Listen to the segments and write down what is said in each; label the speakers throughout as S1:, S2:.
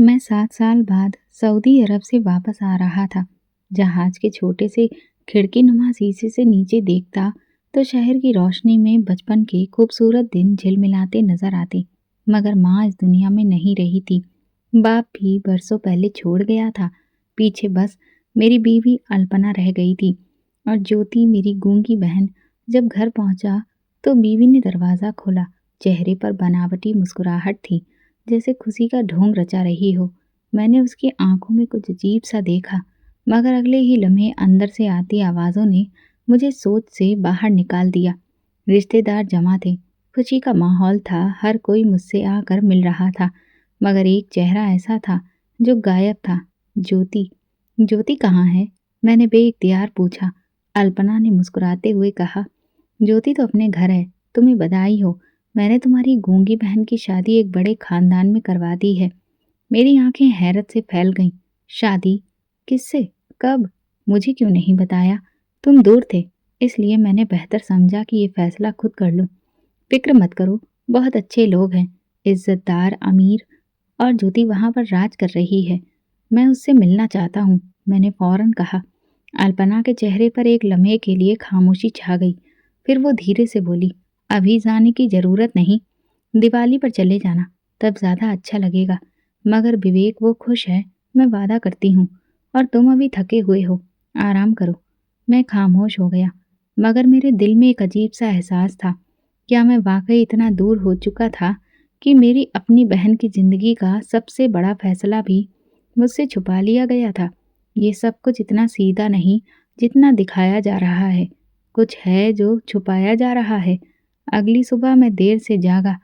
S1: मैं 7 साल बाद सऊदी अरब से वापस आ रहा था। जहाज के छोटे से खिड़की नुमा शीशे से नीचे देखता तो शहर की रोशनी में बचपन के खूबसूरत दिन झिलमिलाते नजर आते। मगर माँ इस दुनिया में नहीं रही थी। बाप भी बरसों पहले छोड़ गया था। पीछे बस मेरी बीवी अल्पना रह गई थी और ज्योति मेरी गूंगी बहन। जब घर पहुंचा तो बीवी ने दरवाज़ा खोला। चेहरे पर बनावटी मुस्कुराहट थी, जैसे खुशी का ढोंग रचा रही हो। मैंने उसकी आंखों में कुछ अजीब सा देखा, मगर अगले ही लम्हे अंदर से आती आवाज़ों ने मुझे सोच से बाहर निकाल दिया। रिश्तेदार जमा थे, खुशी का माहौल था, हर कोई मुझसे आकर मिल रहा था। मगर एक चेहरा ऐसा था जो गायब था। ज्योति। ज्योति कहाँ है? मैंने बेइख्तियार पूछा। अल्पना ने मुस्कुराते हुए कहा, ज्योति तो अपने घर है। तुम्हें बधाई हो, मैंने तुम्हारी गूंगी बहन की शादी एक बड़े खानदान में करवा दी है। मेरी आंखें हैरत से फैल गईं। शादी? किससे? कब? मुझे क्यों नहीं बताया? तुम दूर थे, इसलिए मैंने बेहतर समझा कि ये फैसला खुद कर लूं। फिक्र मत करो, बहुत अच्छे लोग हैं, इज्जतदार, अमीर। और ज्योति वहां पर राज कर रही है। मैं उससे मिलना चाहता हूँ, मैंने फौरन कहा। अल्पना के चेहरे पर एक लम्हे के लिए खामोशी छा गई। फिर वो धीरे से बोली, अभी जाने की जरूरत नहीं, दिवाली पर चले जाना, तब ज्यादा अच्छा लगेगा। मगर विवेक, वो खुश है, मैं वादा करती हूँ। और तुम अभी थके हुए हो, आराम करो। मैं खामोश हो गया, मगर मेरे दिल में एक अजीब सा एहसास था। क्या मैं वाकई इतना दूर हो चुका था कि मेरी अपनी बहन की जिंदगी का सबसे बड़ा फैसला भी मुझसे छुपा लिया गया था? ये सब कुछ इतना सीधा नहीं जितना दिखाया जा रहा है। कुछ है जो छुपाया जा रहा है। अगली सुबह मैं देर से जागा।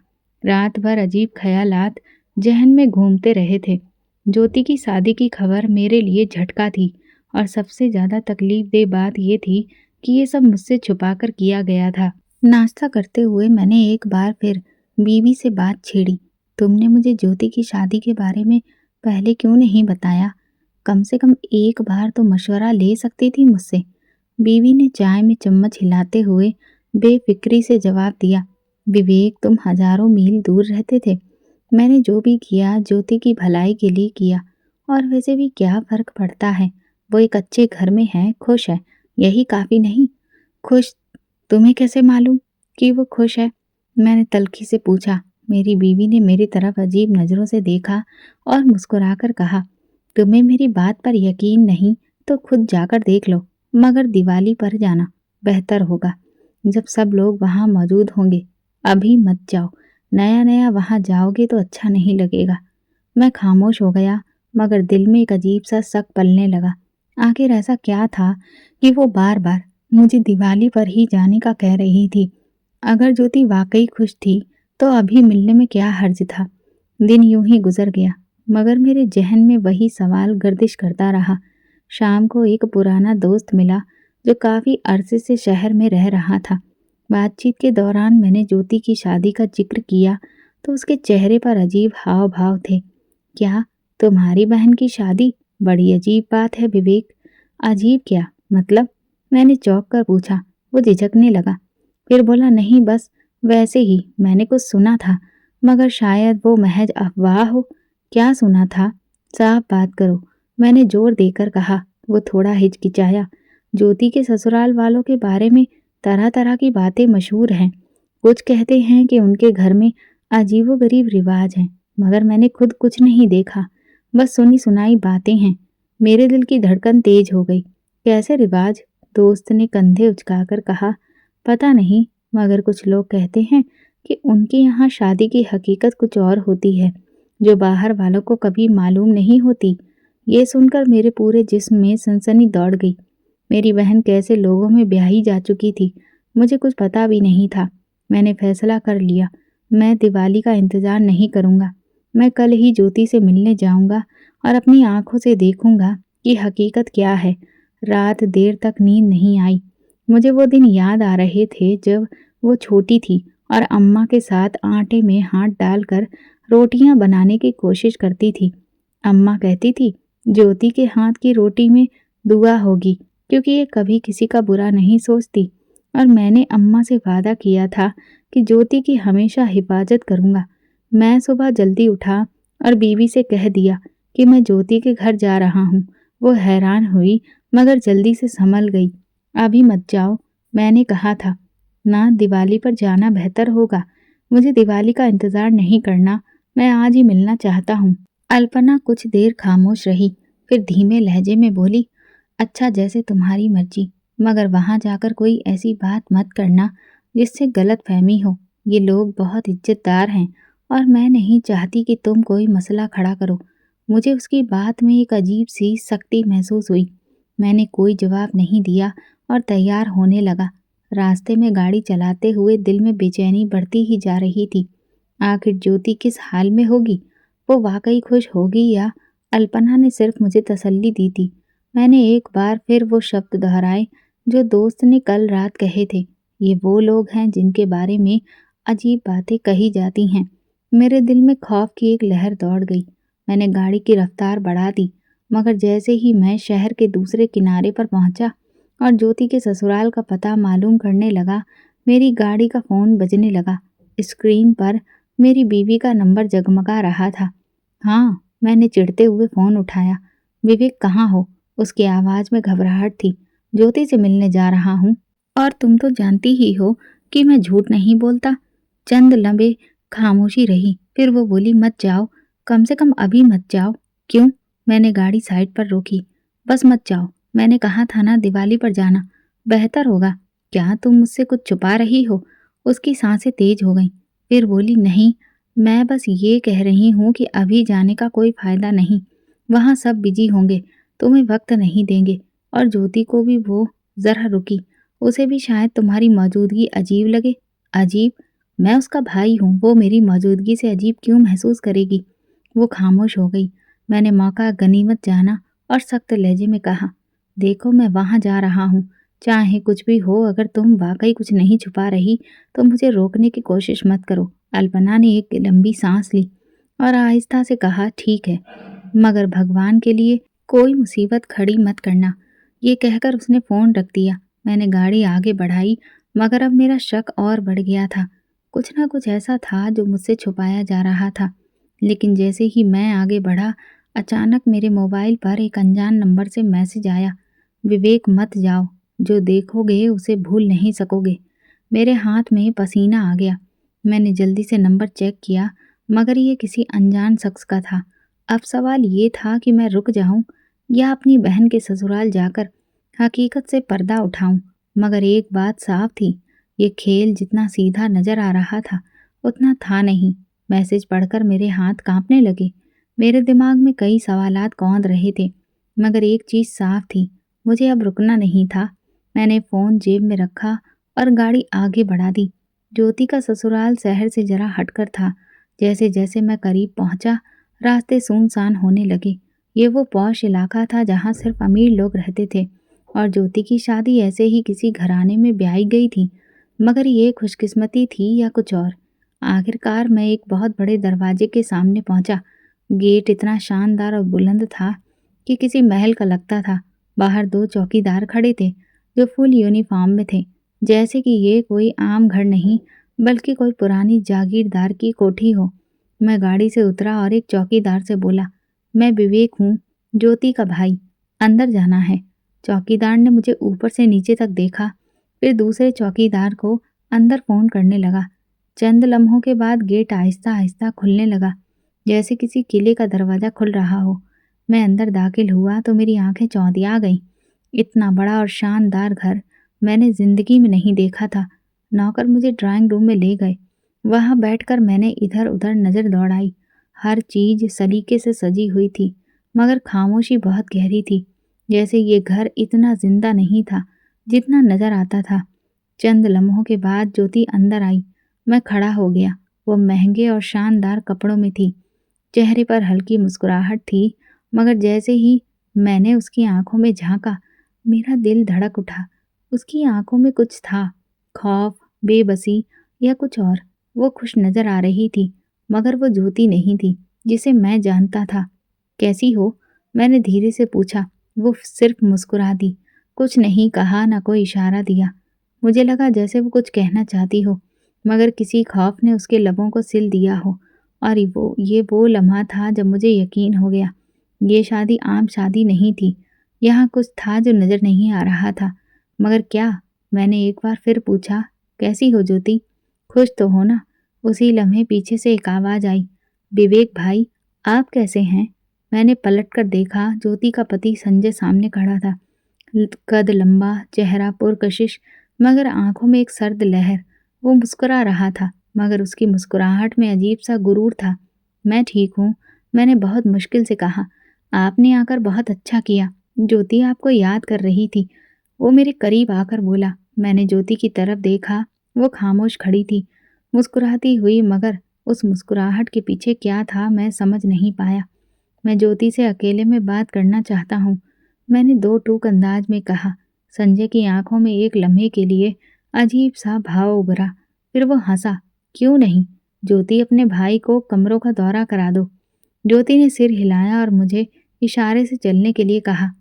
S1: रात भर अजीब ख्यालात जहन में घूमते रहे थे। ज्योति की शादी की खबर मेरे लिए झटका थी, और सबसे ज्यादा तकलीफ दे बात ये थी कि ये सब मुझसे छुपाकर किया गया था। नाश्ता करते हुए मैंने एक बार फिर बीवी से बात छेड़ी। तुमने मुझे ज्योति की शादी के बारे में पहले क्यों नहीं बताया? कम से कम एक बार तो मशवरा ले सकती थी मुझसे। बीवी ने चाय में चम्मच हिलाते हुए बेफिक्री से जवाब दिया, विवेक, तुम हजारों मील दूर रहते थे। मैंने जो भी किया ज्योति की भलाई के लिए किया। और वैसे भी क्या फर्क पड़ता है? वो एक अच्छे घर में है, खुश है, यही काफी नहीं? खुश? तुम्हें कैसे मालूम कि वो खुश है? मैंने तल्खी से पूछा। मेरी बीवी ने मेरी तरफ अजीब नजरों से देखा और मुस्कुराकर कहा, तुम्हें मेरी बात पर यकीन नहीं तो खुद जाकर देख लो, मगर दिवाली पर जाना बेहतर होगा, जब सब लोग वहां मौजूद होंगे। अभी मत जाओ, नया नया वहां जाओगे तो अच्छा नहीं लगेगा। मैं खामोश हो गया, मगर दिल में एक अजीब सा शक पलने लगा। आखिर ऐसा क्या था कि वो बार बार मुझे दिवाली पर ही जाने का कह रही थी? अगर ज्योति वाकई खुश थी तो अभी मिलने में क्या हर्ज था? दिन यूं ही गुजर गया, मगर मेरे जहन में वही सवाल गर्दिश करता रहा। शाम को एक पुराना दोस्त मिला जो काफी अरसे से शहर में रह रहा था। बातचीत के दौरान मैंने ज्योति की शादी का जिक्र किया तो उसके चेहरे पर अजीब हाव भाव थे। क्या? तुम्हारी बहन की शादी? बड़ी अजीब बात है विवेक। अजीब क्या मतलब? मैंने चौंक कर पूछा। वो झिझकने लगा, फिर बोला, नहीं, बस वैसे ही मैंने कुछ सुना था, मगर शायद वो महज अफवाह हो। क्या सुना था? साफ बात करो, मैंने जोर देकर कहा। वो थोड़ा हिचकिचाया। ज्योति के ससुराल वालों के बारे में तरह तरह की बातें मशहूर हैं। कुछ कहते हैं कि उनके घर में अजीबोगरीब रिवाज हैं, मगर मैंने खुद कुछ नहीं देखा, बस सुनी सुनाई बातें हैं। मेरे दिल की धड़कन तेज हो गई। कैसे रिवाज? दोस्त ने कंधे उचकाकर कहा, पता नहीं, मगर कुछ लोग कहते हैं कि उनके यहाँ शादी की हकीकत कुछ और होती है, जो बाहर वालों को कभी मालूम नहीं होती। ये सुनकर मेरे पूरे जिस्म में सनसनी दौड़ गई। मेरी बहन कैसे लोगों में ब्याही जा चुकी थी, मुझे कुछ पता भी नहीं था। मैंने फैसला कर लिया, मैं दिवाली का इंतजार नहीं करूंगा। मैं कल ही ज्योति से मिलने जाऊंगा और अपनी आंखों से देखूंगा कि हकीकत क्या है। रात देर तक नींद नहीं आई। मुझे वो दिन याद आ रहे थे जब वो छोटी थी और अम्मा के साथ आटे में हाथ डालकर रोटियां बनाने की कोशिश करती थी। अम्मा कहती थी, ज्योति के हाथ की रोटी में दुआ होगी, क्योंकि ये कभी किसी का बुरा नहीं सोचती। और मैंने अम्मा से वादा किया था कि ज्योति की हमेशा हिफाजत करूंगा। मैं सुबह जल्दी उठा और बीवी से कह दिया कि मैं ज्योति के घर जा रहा हूँ। वो हैरान हुई मगर जल्दी से संभल गई। अभी मत जाओ, मैंने कहा था ना, दिवाली पर जाना बेहतर होगा। मुझे दिवाली का इंतजार नहीं करना, मैं आज ही मिलना चाहता हूँ। अल्पना कुछ देर खामोश रही, फिर धीमे लहजे में बोली, अच्छा जैसे तुम्हारी मर्जी, मगर वहां जाकर कोई ऐसी बात मत करना जिससे गलत फहमी हो। ये लोग बहुत इज्जतदार हैं और मैं नहीं चाहती कि तुम कोई मसला खड़ा करो। मुझे उसकी बात में एक अजीब सी सख्ती महसूस हुई। मैंने कोई जवाब नहीं दिया और तैयार होने लगा। रास्ते में गाड़ी चलाते हुए दिल में बेचैनी बढ़ती ही जा रही थी। आखिर ज्योति किस हाल में होगी? वो वाकई खुश होगी या अल्पना ने सिर्फ मुझे तसल्ली दी थी? मैंने एक बार फिर वो शब्द दोहराए जो दोस्त ने कल रात कहे थे। ये वो लोग हैं जिनके बारे में अजीब बातें कही जाती हैं। मेरे दिल में खौफ की एक लहर दौड़ गई। मैंने गाड़ी की रफ्तार बढ़ा दी, मगर जैसे ही मैं शहर के दूसरे किनारे पर पहुंचा और ज्योति के ससुराल का पता मालूम करने लगा, मेरी गाड़ी का फ़ोन बजने लगा। स्क्रीन पर मेरी बीवी का नंबर जगमगा रहा था। हाँ, मैंने चिढ़ते हुए फ़ोन उठाया। विवेक कहाँ हो? उसकी आवाज़ में घबराहट थी। ज्योति से मिलने जा रहा हूँ और तुम तो जानती ही हो कि मैं झूठ नहीं बोलता। चंद लम्हे खामोशी रही, फिर वो बोली, मत जाओ, कम से कम अभी मत जाओ। क्यों? मैंने गाड़ी साइड पर रोकी। बस मत जाओ, मैंने कहा था ना दिवाली पर जाना बेहतर होगा। क्या तुम मुझसे कुछ छुपा रही हो? उसकी सांसें तेज हो गईं। फिर बोली, नहीं, मैं बस ये कह रही हूँ कि अभी जाने का कोई फायदा नहीं। वहाँ सब बिजी होंगे, तुम्हें वक्त नहीं देंगे। और ज्योति को भी वो जरा रुकी। उसे भी शायद तुम्हारी मौजूदगी अजीब लगे। अजीब? मैं उसका भाई हूँ, वो मेरी मौजूदगी से अजीब क्यों महसूस करेगी? वो खामोश हो गई। मैंने मौका गनीमत जाना और सख्त लहजे में कहा, देखो मैं वहाँ जा रहा हूँ, चाहे कुछ भी हो, अगर तुम वाकई कुछ नहीं छुपा रही तो मुझे रोकने की कोशिश मत करो। अल्पना ने एक लंबी सांस ली और आहिस्ता से कहा, ठीक है, मगर भगवान के लिए कोई मुसीबत खड़ी मत करना। ये कहकर उसने फ़ोन रख दिया। मैंने गाड़ी आगे बढ़ाई, मगर अब मेरा शक और बढ़ गया था। कुछ ना कुछ ऐसा था जो मुझसे छुपाया जा रहा था। लेकिन जैसे ही मैं आगे बढ़ा, अचानक मेरे मोबाइल पर एक अनजान नंबर से मैसेज आया, विवेक मत जाओ, जो देखोगे उसे भूल नहीं सकोगे। मेरे हाथ में पसीना आ गया। मैंने जल्दी से नंबर चेक किया, मगर ये किसी अनजान शख्स का था। अब सवाल ये था कि मैं रुक जाऊं या अपनी बहन के ससुराल जाकर हकीकत से पर्दा उठाऊं। मगर एक बात साफ थी, ये खेल जितना सीधा नजर आ रहा था उतना था नहीं। मैसेज पढ़कर मेरे हाथ कांपने लगे। मेरे दिमाग में कई सवालात कौंध रहे थे, मगर एक चीज़ साफ थी, मुझे अब रुकना नहीं था। मैंने फ़ोन जेब में रखा और गाड़ी आगे बढ़ा दी। ज्योति का ससुराल शहर से जरा हटकर था। जैसे जैसे मैं करीब पहुंचा, रास्ते सुनसान होने लगे। ये वो पॉश इलाका था जहाँ सिर्फ अमीर लोग रहते थे और ज्योति की शादी ऐसे ही किसी घराने में ब्याही गई थी। मगर ये खुशकिस्मती थी या कुछ और? आखिरकार मैं एक बहुत बड़े दरवाजे के सामने पहुंचा। गेट इतना शानदार और बुलंद था कि किसी महल का लगता था। बाहर दो चौकीदार खड़े थे जो फुल यूनिफॉर्म में थे, जैसे कि ये कोई आम घर नहीं बल्कि कोई पुरानी जागीरदार की कोठी हो। मैं गाड़ी से उतरा और एक चौकीदार से बोला, मैं विवेक हूँ, ज्योति का भाई, अंदर जाना है। चौकीदार ने मुझे ऊपर से नीचे तक देखा, फिर दूसरे चौकीदार को अंदर फ़ोन करने लगा। चंद लम्हों के बाद गेट आहिस्ता आहिस्ता खुलने लगा, जैसे किसी किले का दरवाज़ा खुल रहा हो। मैं अंदर दाखिल हुआ तो मेरी आंखें चौंधिया गईं। इतना बड़ा और शानदार घर मैंने ज़िंदगी में नहीं देखा था। नौकर मुझे ड्राइंग रूम में ले गए। वहाँ बैठकर मैंने इधर उधर नज़र दौड़ाई। हर चीज़ सलीके से सजी हुई थी, मगर खामोशी बहुत गहरी थी, जैसे ये घर इतना जिंदा नहीं था जितना नज़र आता था। चंद लम्हों के बाद ज्योति अंदर आई। मैं खड़ा हो गया। वो महंगे और शानदार कपड़ों में थी, चेहरे पर हल्की मुस्कुराहट थी, मगर जैसे ही मैंने उसकी आंखों में झांका, मेरा दिल धड़क उठा। उसकी आंखों में कुछ था, खौफ, बेबसी या कुछ और। वो खुश नजर आ रही थी, मगर वो ज्योति नहीं थी जिसे मैं जानता था। कैसी हो? मैंने धीरे से पूछा। वो सिर्फ मुस्कुरा दी, कुछ नहीं कहा, ना कोई इशारा दिया। मुझे लगा जैसे वो कुछ कहना चाहती हो, मगर किसी खौफ ने उसके लबों को सिल दिया हो। और ये वो लम्हा था जब मुझे यकीन हो गया, ये शादी आम शादी नहीं थी। यहाँ कुछ था जो नज़र नहीं आ रहा था। मगर क्या? मैंने एक बार फिर पूछा, कैसी हो ज्योति? खुश तो हो ना? उसी लम्हे पीछे से एक आवाज़ आई, विवेक भाई, आप कैसे हैं? मैंने पलटकर देखा, ज्योति का पति संजय सामने खड़ा था। कद लंबा, चेहरा पुरकशिश, मगर आंखों में एक सर्द लहर। वो मुस्कुरा रहा था, मगर उसकी मुस्कुराहट में अजीब सा गुरूर था। मैं ठीक हूँ, मैंने बहुत मुश्किल से कहा। आपने आकर बहुत अच्छा किया, ज्योति आपको याद कर रही थी। वो मेरे करीब आकर बोला। मैंने ज्योति की तरफ देखा, वो खामोश खड़ी थी, मुस्कुराती हुई, मगर उस मुस्कुराहट के पीछे क्या था मैं समझ नहीं पाया। मैं ज्योति से अकेले में बात करना चाहता हूँ, मैंने दो टूक अंदाज में कहा। संजय की आंखों में एक लम्हे के लिए अजीब सा भाव उभरा, फिर वो हंसा। क्यों नहीं, ज्योति अपने भाई को कमरों का दौरा करा दो। ज्योति ने सिर हिलाया और मुझे इशारे से चलने के लिए कहा।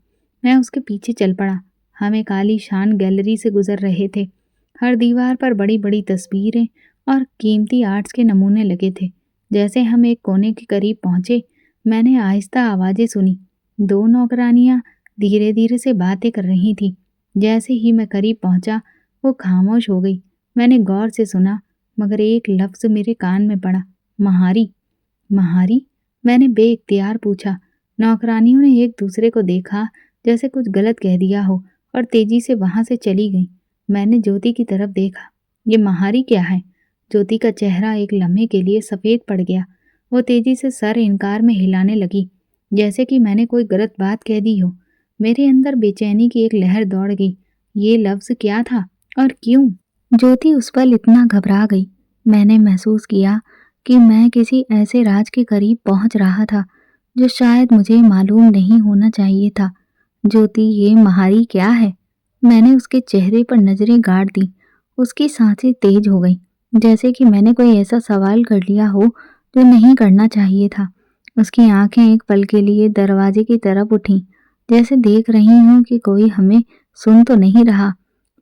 S1: मैं उसके पीछे चल पड़ा। हम एक आलीशान गैलरी से गुजर रहे थे। हर दीवार पर बड़ी बड़ी तस्वीरें और कीमती आर्ट्स के नमूने लगे थे। जैसे हम एक कोने के करीब पहुंचे, मैंने आहिस्ता आवाज़ें सुनी। दो नौकरानियां धीरे धीरे से बातें कर रही थी। जैसे ही मैं करीब पहुंचा, वो खामोश हो गई। मैंने गौर से सुना, मगर एक लफ्ज़ मेरे कान में पड़ा, महारी। महारी? मैंने बेइख्तियार पूछा। नौकरानियों ने एक दूसरे को देखा, जैसे कुछ गलत कह दिया हो, और तेजी से वहां से चली गई। मैंने ज्योति की तरफ देखा। ये महारी क्या है? ज्योति का चेहरा एक लम्हे के लिए सफ़ेद पड़ गया। वो तेजी से सर इनकार में हिलाने लगी, जैसे कि मैंने कोई गलत बात कह दी हो। मेरे अंदर बेचैनी की एक लहर दौड़ गई। ये लफ्ज़ क्या था और क्यों? ज्योति उस पल इतना घबरा गई। मैंने महसूस किया कि मैं किसी ऐसे राज के करीब पहुंच रहा था जो शायद मुझे मालूम नहीं होना चाहिए था। ज्योति, ये महारी क्या है? मैंने उसके चेहरे पर नजरें गाड़ दी। उसकी सांसें तेज हो गईं, जैसे कि मैंने कोई ऐसा सवाल कर लिया हो जो नहीं करना चाहिए था। उसकी आंखें एक पल के लिए दरवाजे की तरफ उठीं, जैसे देख रही हूं कि कोई हमें सुन तो नहीं रहा।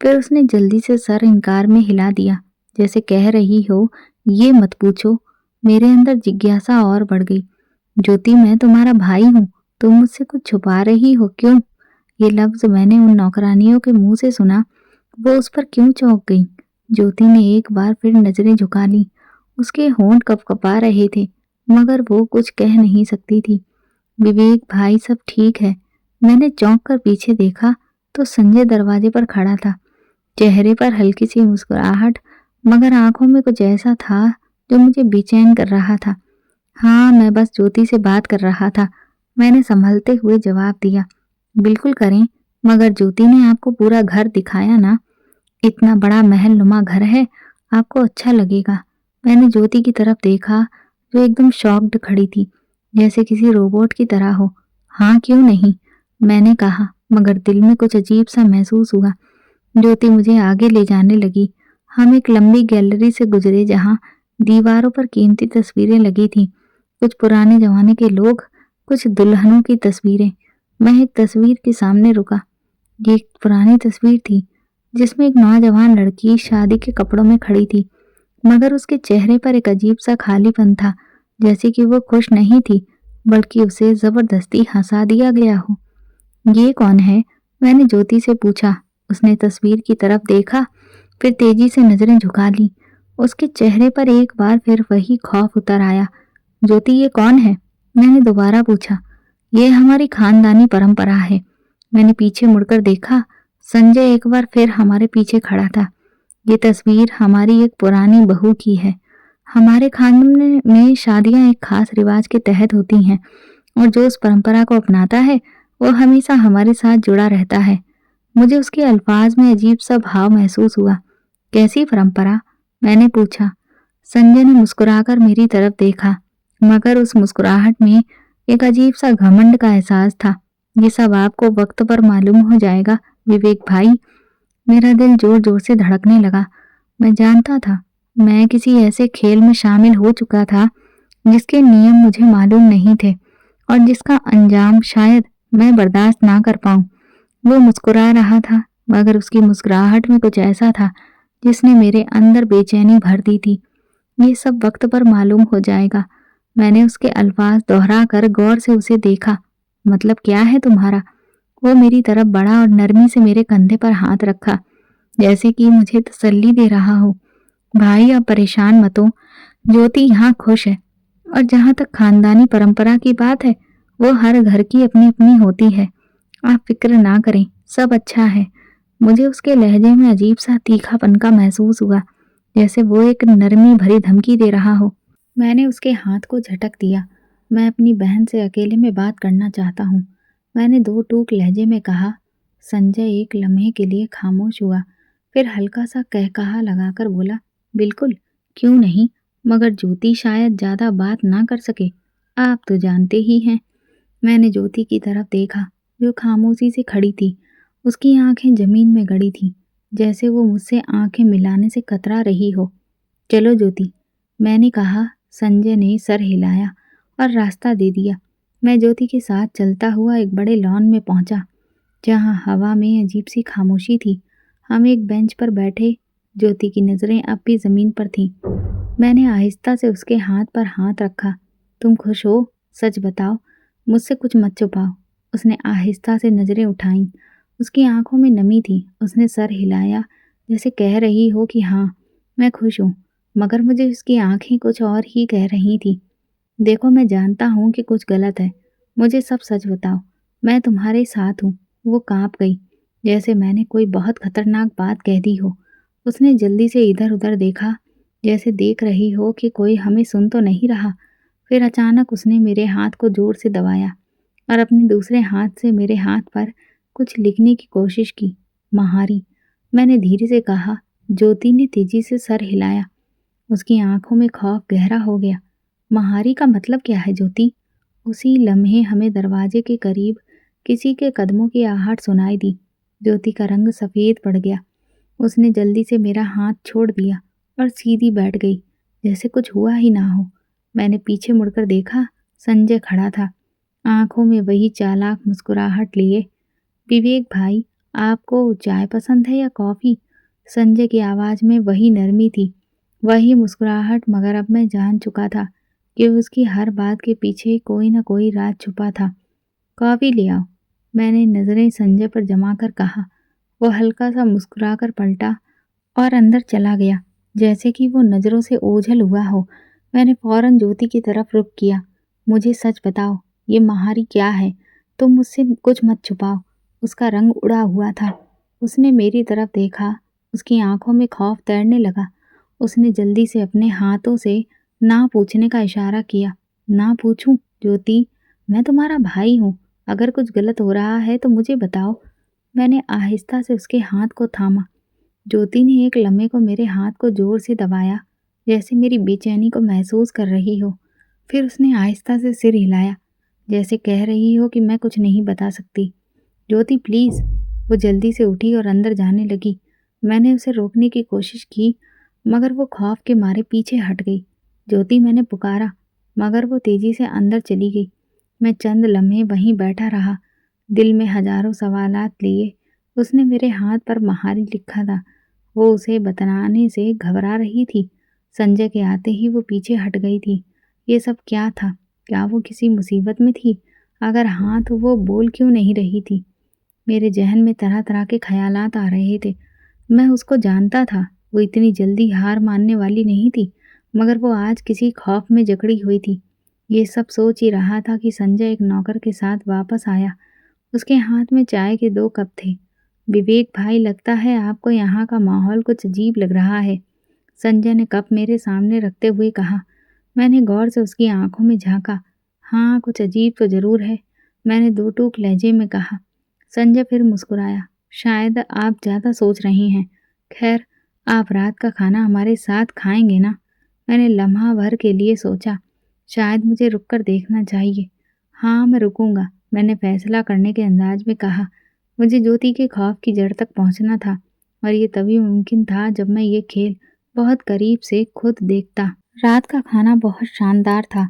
S1: फिर उसने जल्दी से सर इनकार में हिला दिया, जैसे कह रही हो, ये मत पूछो। मेरे अंदर जिज्ञासा और बढ़ गई। ज्योति, मैं तुम्हारा भाई हूँ, तुम मुझसे कुछ छुपा रही हो क्यों? ये लफ्ज मैंने उन नौकरानियों के मुंह से सुना। वो उस पर क्यों चौंक गई? ज्योति ने एक बार फिर नजरें झुका ली। उसके होंठ कपकपा रहे थे, मगर वो कुछ कह नहीं सकती थी। विवेक भाई, सब ठीक है? मैंने चौंक कर पीछे देखा तो संजय दरवाजे पर खड़ा था, चेहरे पर हल्की सी मुस्कुराहट, मगर आंखों में कुछ ऐसा था जो मुझे बेचैन कर रहा था। हाँ, मैं बस ज्योति से बात कर रहा था, मैंने संभलते हुए जवाब दिया। बिल्कुल करें, मगर ज्योति ने आपको पूरा घर दिखाया ना? इतना बड़ा महल नुमा घर है, आपको अच्छा लगेगा। मैंने ज्योति की तरफ देखा, जो एकदम शॉक्ड खड़ी थी, जैसे किसी रोबोट की तरह हो। हाँ, क्यों नहीं, मैंने कहा, मगर दिल में कुछ अजीब सा महसूस हुआ। ज्योति मुझे आगे ले जाने लगी। हम एक लंबी गैलरी से गुजरे, जहाँ दीवारों पर कीमती तस्वीरें लगी थीं, कुछ पुराने जमाने के लोग, कुछ दुल्हनों की तस्वीरें। मैं एक तस्वीर के सामने रुका। ये एक पुरानी तस्वीर थी, जिसमें एक नौजवान लड़की शादी के कपड़ों में खड़ी थी, मगर उसके चेहरे पर एक अजीब सा खालीपन था, जैसे कि वो खुश नहीं थी, बल्कि उसे जबरदस्ती हंसा दिया गया हो। ये कौन है? मैंने ज्योति से पूछा। उसने तस्वीर की तरफ देखा, फिर तेजी से नजरें झुका ली। उसके चेहरे पर एक बार फिर वही खौफ उतर आया। ज्योति, ये कौन है? मैंने दोबारा पूछा। ये हमारी खानदानी परंपरा है। मैंने पीछे मुड़कर देखा। संजय एक बार फिर हमारे पीछे खड़ा था। ये तस्वीर हमारी एक पुरानी बहू की है। हमारे खानदान में शादियां एक खास रिवाज के तहत होती हैं, और जो उस परंपरा को अपनाता है वो हमेशा हमारे साथ जुड़ा रहता है। मुझे उसके अल्फाज में अजीब सा भाव महसूस हुआ। कैसी परंपरा? मैंने पूछा। संजय ने मुस्कुराकर मेरी तरफ देखा, मगर उस मुस्कुराहट में एक अजीब सा घमंड का एहसास था। ये सब आपको वक्त पर मालूम हो जाएगा विवेक भाई। मेरा दिल जोर जोर से धड़कने लगा। मैं जानता था, मैं किसी ऐसे खेल में शामिल हो चुका था जिसके नियम मुझे मालूम नहीं थे, और जिसका अंजाम शायद मैं बर्दाश्त ना कर पाऊं। वो मुस्कुरा रहा था, मगर उसकी मुस्कुराहट में कुछ ऐसा था जिसने मेरे अंदर बेचैनी भर दी थी। ये सब वक्त पर मालूम हो जाएगा, मैंने उसके अल्फाज दोहराकर गौर से उसे देखा। मतलब क्या है तुम्हारा? वो मेरी तरफ बढ़ा और नरमी से मेरे कंधे पर हाथ रखा, जैसे कि मुझे तसल्ली दे रहा हो। भाई अब परेशान मत हो, ज्योति यहाँ खुश है। और जहाँ तक खानदानी परंपरा की बात है, वो हर घर की अपनी अपनी होती है। आप फिक्र ना करें, सब अच्छा है। मुझे उसके लहजे में अजीब सा तीखापन का महसूस हुआ, जैसे वो एक नरमी भरी धमकी दे रहा हो। मैंने उसके हाथ को झटक दिया। मैं अपनी बहन से अकेले में बात करना चाहता हूँ। मैंने दो टूक लहजे में कहा। संजय एक लम्हे के लिए खामोश हुआ, फिर हल्का सा कहकहा लगाकर बोला, बिल्कुल, क्यों नहीं, मगर ज्योति शायद ज्यादा बात ना कर सके। आप तो जानते ही हैं। मैंने ज्योति की तरफ देखा, जो खामोशी से खड़ी थी। उसकी आंखें जमीन में गड़ी थीं, जैसे वो मुझसे आंखें मिलाने से कतरा रही हो। चलो ज्योति, मैंने कहा। संजय ने सर हिलाया और रास्ता दे दिया। मैं ज्योति के साथ चलता हुआ एक बड़े लॉन में पहुंचा, जहां हवा में अजीब सी खामोशी थी। हम एक बेंच पर बैठे। ज्योति की नजरें अब भी जमीन पर थीं। मैंने आहिस्ता से उसके हाथ पर हाथ रखा। तुम खुश हो? सच बताओ, मुझसे कुछ मत छुपाओ। उसने आहिस्ता से नजरें उठाईं। उसकी आंखों में नमी थी। उसने सर हिलाया, जैसे कह रही हो कि हाँ, मैं खुश हूँ। मगर मुझे उसकी आंखें कुछ और ही कह रही थी। देखो, मैं जानता हूँ कि कुछ गलत है। मुझे सब सच बताओ। मैं तुम्हारे साथ हूँ। वो कांप गई, जैसे मैंने कोई बहुत खतरनाक बात कह दी हो। उसने जल्दी से इधर उधर देखा, जैसे देख रही हो कि कोई हमें सुन तो नहीं रहा। फिर अचानक उसने मेरे हाथ को जोर से दबाया और अपने दूसरे हाथ से मेरे हाथ पर कुछ लिखने की कोशिश की। महारी, मैंने धीरे से कहा। ज्योति ने तेजी से सर हिलाया। उसकी आंखों में खौफ गहरा हो गया। महारी का मतलब क्या है ज्योति? उसी लम्हे हमें दरवाजे के करीब किसी के कदमों की आहट सुनाई दी। ज्योति का रंग सफेद पड़ गया। उसने जल्दी से मेरा हाथ छोड़ दिया और सीधी बैठ गई, जैसे कुछ हुआ ही ना हो। मैंने पीछे मुड़कर देखा। संजय खड़ा था, आंखों में वही चालाक मुस्कुराहट लिए। विवेक भाई, आपको चाय पसंद है या कॉफी? संजय की आवाज में वही नरमी थी, वही मुस्कुराहट। मगर अब मैं जान चुका था कि उसकी हर बात के पीछे कोई ना कोई राज छुपा था। कॉफी ले आओ, मैंने नजरें संजय पर जमा कर कहा। वो हल्का सा मुस्कुराकर पलटा और अंदर चला गया, जैसे कि वो नजरों से ओझल हुआ हो। मैंने फौरन ज्योति की तरफ रुख किया। मुझे सच बताओ, ये महारी क्या है? तुम मुझसे कुछ मत छुपाओ। उसका रंग उड़ा हुआ था। उसने मेरी तरफ देखा। उसकी आंखों में खौफ तैरने लगा। उसने जल्दी से अपने हाथों से ना पूछने का इशारा किया। ना पूछूं? ज्योति, मैं तुम्हारा भाई हूँ। अगर कुछ गलत हो रहा है तो मुझे बताओ। मैंने आहिस्ता से उसके हाथ को थामा। ज्योति ने एक लम्हे को मेरे हाथ को जोर से दबाया, जैसे मेरी बेचैनी को महसूस कर रही हो। फिर उसने आहिस्ता से सिर हिलाया, जैसे कह रही हो कि मैं कुछ नहीं बता सकती। ज्योति प्लीज। वो जल्दी से उठी और अंदर जाने लगी। मैंने उसे रोकने की कोशिश की, मगर वो खौफ के मारे पीछे हट गई। ज्योति, मैंने पुकारा, मगर वो तेजी से अंदर चली गई। मैं चंद लम्हे वहीं बैठा रहा, दिल में हजारों सवालात लिए। उसने मेरे हाथ पर महारी लिखा था। वो उसे बताने से घबरा रही थी। संजय के आते ही वो पीछे हट गई थी। ये सब क्या था? क्या वो किसी मुसीबत में थी? अगर हाँ, तो वो बोल क्यों नहीं रही थी? मेरे जहन में तरह तरह के ख्यालात आ रहे थे। मैं उसको जानता था। वो इतनी जल्दी हार मानने वाली नहीं थी, मगर वो आज किसी खौफ में जकड़ी हुई थी। ये सब सोच ही रहा था कि संजय एक नौकर के साथ वापस आया। उसके हाथ में चाय के 2 कप थे। विवेक भाई, लगता है आपको यहाँ का माहौल कुछ अजीब लग रहा है। संजय ने कप मेरे सामने रखते हुए कहा। मैंने गौर से उसकी आंखों में झांका। हाँ, कुछ अजीब तो जरूर है, मैंने 2 टूक लहजे में कहा। संजय फिर मुस्कुराया। शायद आप ज्यादा सोच रही हैं। खैर, आप रात का खाना हमारे साथ खाएंगे ना? मैंने लम्हा भर के लिए सोचा। शायद मुझे रुककर देखना चाहिए। हाँ, मैं रुकूंगा, मैंने फैसला करने के अंदाज में कहा। मुझे ज्योति के खौफ की जड़ तक पहुंचना था, और ये तभी मुमकिन था जब मैं ये खेल बहुत करीब से खुद देखता। रात का खाना बहुत शानदार था,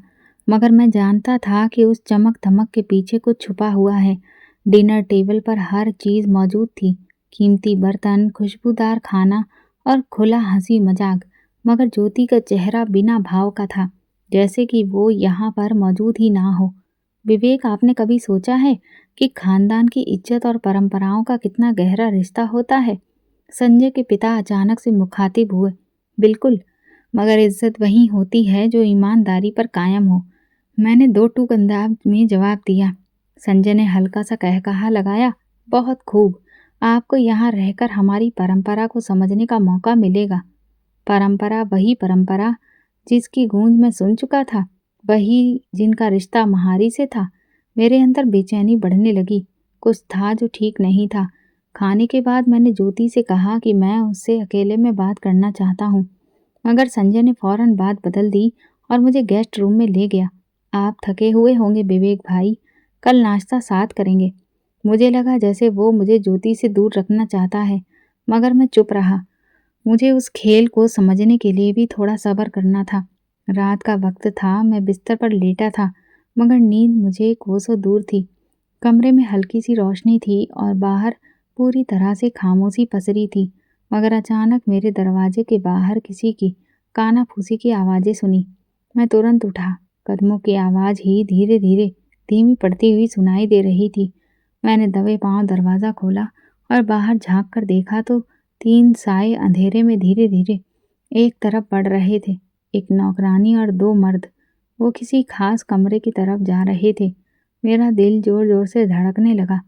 S1: मगर मैं जानता था कि उस चमक धमक के पीछे कुछ छुपा हुआ है। डिनर टेबल पर हर चीज मौजूद थी, कीमती बर्तन, खुशबूदार खाना और खुला हंसी मजाक। मगर ज्योति का चेहरा बिना भाव का था। जैसे कि वो यहाँ पर मौजूद ही ना हो। विवेक, आपने कभी सोचा है कि खानदान की इज्जत और परंपराओं का कितना गहरा रिश्ता होता है? संजय के पिता अचानक से मुखातिब हुए। बिल्कुल, मगर इज्जत वही होती है जो ईमानदारी पर कायम हो। मैंने दो टूक अंदाज में जवाब दिया। संजय ने हल्का सा कहकहा लगाया। बहुत खूब, आपको यहाँ रहकर हमारी परंपरा को समझने का मौका मिलेगा। परंपरा, वही परंपरा जिसकी गूंज मैं सुन चुका था, वही जिनका रिश्ता महारी से था। मेरे अंदर बेचैनी बढ़ने लगी। कुछ था जो ठीक नहीं था। खाने के बाद मैंने ज्योति से कहा कि मैं उससे अकेले में बात करना चाहता हूँ, मगर संजय ने फौरन बात बदल दी और मुझे गेस्ट रूम में ले गया। आप थके हुए होंगे विवेक भाई, कल नाश्ता साथ करेंगे। मुझे लगा जैसे वो मुझे ज्योति से दूर रखना चाहता है, मगर मैं चुप रहा। मुझे उस खेल को समझने के लिए भी थोड़ा सब्र करना था। रात का वक्त था, मैं बिस्तर पर लेटा था, मगर नींद मुझे कोसों दूर थी। कमरे में हल्की सी रोशनी थी और बाहर पूरी तरह से खामोशी पसरी थी, मगर अचानक मेरे दरवाजे के बाहर किसी की कानाफूसी की आवाज़ें सुनी। मैं तुरंत उठा। कदमों की आवाज़ ही धीरे धीरे धीमी पड़ती हुई सुनाई दे रही थी। मैंने दबे पांव दरवाज़ा खोला और बाहर झांक कर देखा तो तीन साए अंधेरे में धीरे धीरे एक तरफ बढ़ रहे थे। एक नौकरानी और दो मर्द। वो किसी खास कमरे की तरफ जा रहे थे। मेरा दिल जोर जोर से धड़कने लगा।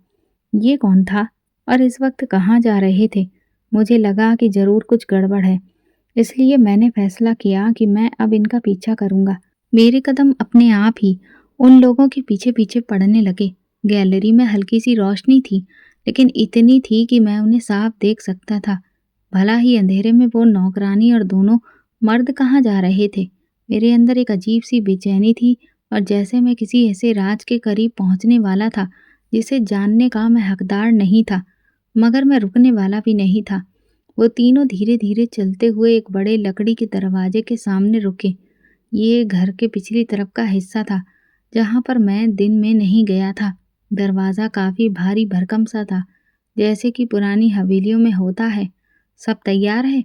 S1: ये कौन था और इस वक्त कहाँ जा रहे थे? मुझे लगा कि जरूर कुछ गड़बड़ है, इसलिए मैंने फैसला किया कि मैं अब इनका पीछा करूंगा। मेरे कदम अपने आप ही उन लोगों के पीछे पीछे पड़ने लगे। गैलरी में हल्की सी रोशनी थी, लेकिन इतनी थी कि मैं उन्हें साफ देख सकता था। भला ही अंधेरे में वो नौकरानी और दोनों मर्द कहाँ जा रहे थे? मेरे अंदर एक अजीब सी बेचैनी थी और जैसे मैं किसी ऐसे राज के करीब पहुंचने वाला था जिसे जानने का मैं हकदार नहीं था, मगर मैं रुकने वाला भी नहीं था। वो तीनों धीरे धीरे चलते हुए एक बड़े लकड़ी के दरवाजे के सामने रुके। ये घर के पिछली तरफ का हिस्सा था, जहां पर मैं दिन में नहीं गया था। दरवाज़ा काफी भारी भरकम सा था, जैसे कि पुरानी हवेलियों में होता है। सब तैयार है?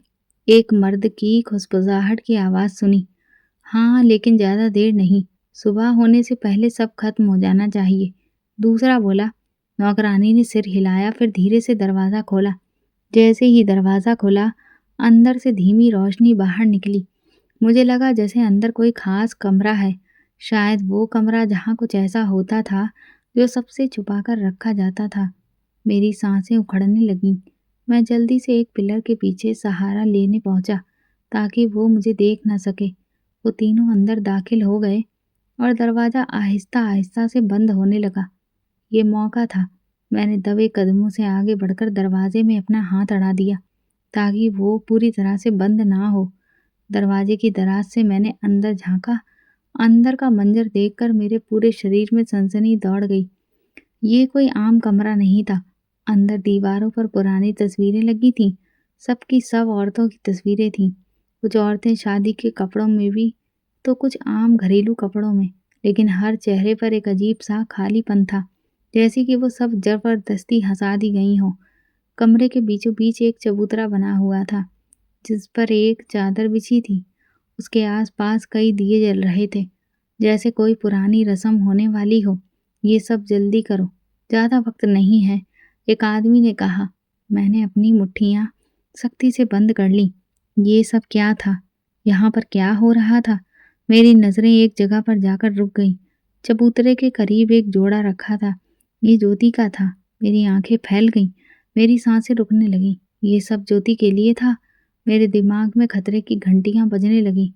S1: एक मर्द की खुसफुसाहट की आवाज़ सुनी। हाँ, लेकिन ज़्यादा देर नहीं। सुबह होने से पहले सब खत्म हो जाना चाहिए। दूसरा बोला। नौकरानी ने सिर हिलाया, फिर धीरे से दरवाज़ा खोला। जैसे ही दरवाज़ा खुला, अंदर से धीमी रोशनी बाहर निकली। मुझे लगा जैसे अंदर कोई खास कमरा है, शायद वो कमरा जहाँ कुछ ऐसा होता था जो सबसे छुपा कर रखा जाता था। मेरी सांसें उखड़ने लगीं। मैं जल्दी से एक पिलर के पीछे सहारा लेने पहुंचा, ताकि वो मुझे देख न सके। वो तीनों अंदर दाखिल हो गए और दरवाज़ा आहिस्ता आहिस्ता से बंद होने लगा। ये मौका था। मैंने दबे कदमों से आगे बढ़कर दरवाजे में अपना हाथ अड़ा दिया, ताकि वो पूरी तरह से बंद ना हो। दरवाजे की दराज से मैंने अंदर झांका। अंदर का मंजर देखकर मेरे पूरे शरीर में सनसनी दौड़ गई। ये कोई आम कमरा नहीं था। अंदर दीवारों पर पुरानी तस्वीरें लगी थीं। सबकी सब औरतों की तस्वीरें थीं। कुछ औरतें शादी के कपड़ों में भी, तो कुछ आम घरेलू कपड़ों में, लेकिन हर चेहरे पर एक अजीब सा खालीपन था, जैसे कि वो सब जबरदस्ती हंसा दी गई हों। कमरे के बीचों बीच एक चबूतरा बना हुआ था, जिस पर एक चादर बिछी थी। उसके आसपास कई दिए जल रहे थे, जैसे कोई पुरानी रस्म होने वाली हो। ये सब जल्दी करो, ज़्यादा वक्त नहीं है, एक आदमी ने कहा। मैंने अपनी मुट्ठियाँ सख्ती से बंद कर ली। ये सब क्या था? यहाँ पर क्या हो रहा था? मेरी नज़रें एक जगह पर जाकर रुक गईं। चबूतरे के करीब एक जोड़ा रखा था। ये ज्योति का था। मेरी आंखें फैल गईं, मेरी सांसें रुकने लगीं। ये सब ज्योति के लिए था। मेरे दिमाग में खतरे की घंटियां बजने लगीं।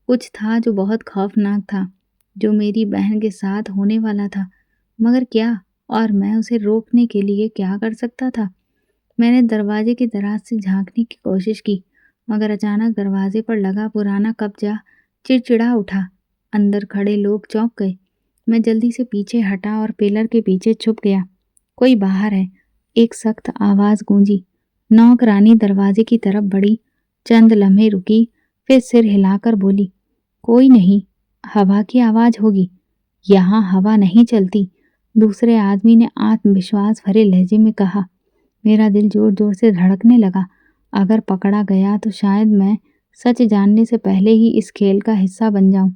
S1: कुछ था जो बहुत खौफनाक था, जो मेरी बहन के साथ होने वाला था। मगर क्या? और मैं उसे रोकने के लिए क्या कर सकता था? मैंने दरवाजे की दराज से झांकने की कोशिश की, मगर अचानक दरवाजे पर लगा पुराना कब्जा चिड़चिड़ा उठा। अंदर खड़े लोग चौंक गए। मैं जल्दी से पीछे हटा और पिलर के पीछे छुप गया। कोई बाहर है, एक सख्त आवाज गूंजी। नौकरानी दरवाजे की तरफ बढ़ी, चंद लम्हे रुकी, फिर सिर हिलाकर बोली, कोई नहीं, हवा की आवाज होगी। यहाँ हवा नहीं चलती, दूसरे आदमी ने आत्मविश्वास भरे लहजे में कहा। मेरा दिल जोर जोर से धड़कने लगा। अगर पकड़ा गया तो शायद मैं सच जानने से पहले ही इस खेल का हिस्सा बन जाऊं।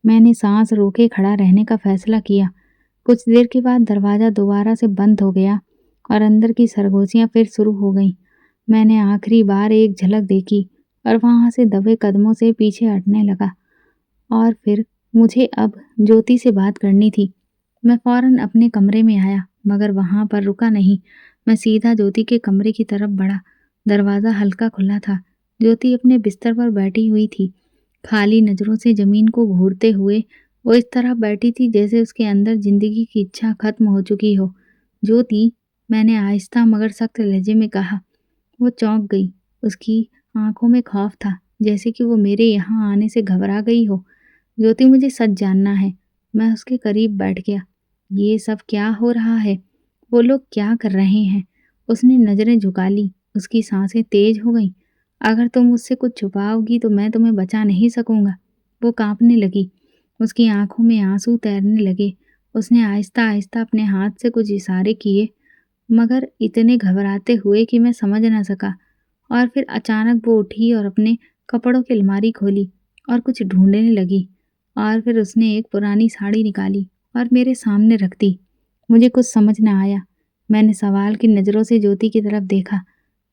S1: मैंने सांस रोके खड़ा रहने का फैसला किया। कुछ देर के बाद दरवाज़ा दोबारा से बंद हो गया और अंदर की सरगोशियाँ फिर शुरू हो गईं। मैंने आखिरी बार एक झलक देखी और वहाँ से दबे कदमों से पीछे हटने लगा। और फिर मुझे अब ज्योति से बात करनी थी। मैं फ़ौरन अपने कमरे में आया, मगर वहाँ पर रुका नहीं। मैं सीधा ज्योति के कमरे की तरफ बढ़ा। दरवाज़ा हल्का खुला था। ज्योति अपने बिस्तर पर बैठी हुई थी, खाली नज़रों से ज़मीन को घूरते हुए। वो इस तरह बैठी थी जैसे उसके अंदर ज़िंदगी की इच्छा खत्म हो चुकी हो। ज्योति, मैंने आहिस्ता मगर सख्त लहजे में कहा। वो चौंक गई। उसकी आंखों में खौफ था, जैसे कि वो मेरे यहाँ आने से घबरा गई हो। ज्योति, मुझे सच जानना है। मैं उसके करीब बैठ गया। ये सब क्या हो रहा है? वो लोग क्या कर रहे हैं? उसने नज़रें झुका ली। उसकी सांसें तेज हो गईं। अगर तुम मुझसे कुछ छुपाओगी तो मैं तुम्हें बचा नहीं सकूंगा। वो कांपने लगी। उसकी आंखों में आंसू तैरने लगे। उसने आहिस्ता आहिस्ता अपने हाथ से कुछ इशारे किए, मगर इतने घबराते हुए कि मैं समझ ना सका। और फिर अचानक वो उठी और अपने कपड़ों की अलमारी खोली और कुछ ढूंढने लगी। और फिर उसने एक पुरानी साड़ी निकाली और मेरे सामने रख दी। मुझे कुछ समझ न आया। मैंने सवाल की नज़रों से ज्योति की तरफ देखा।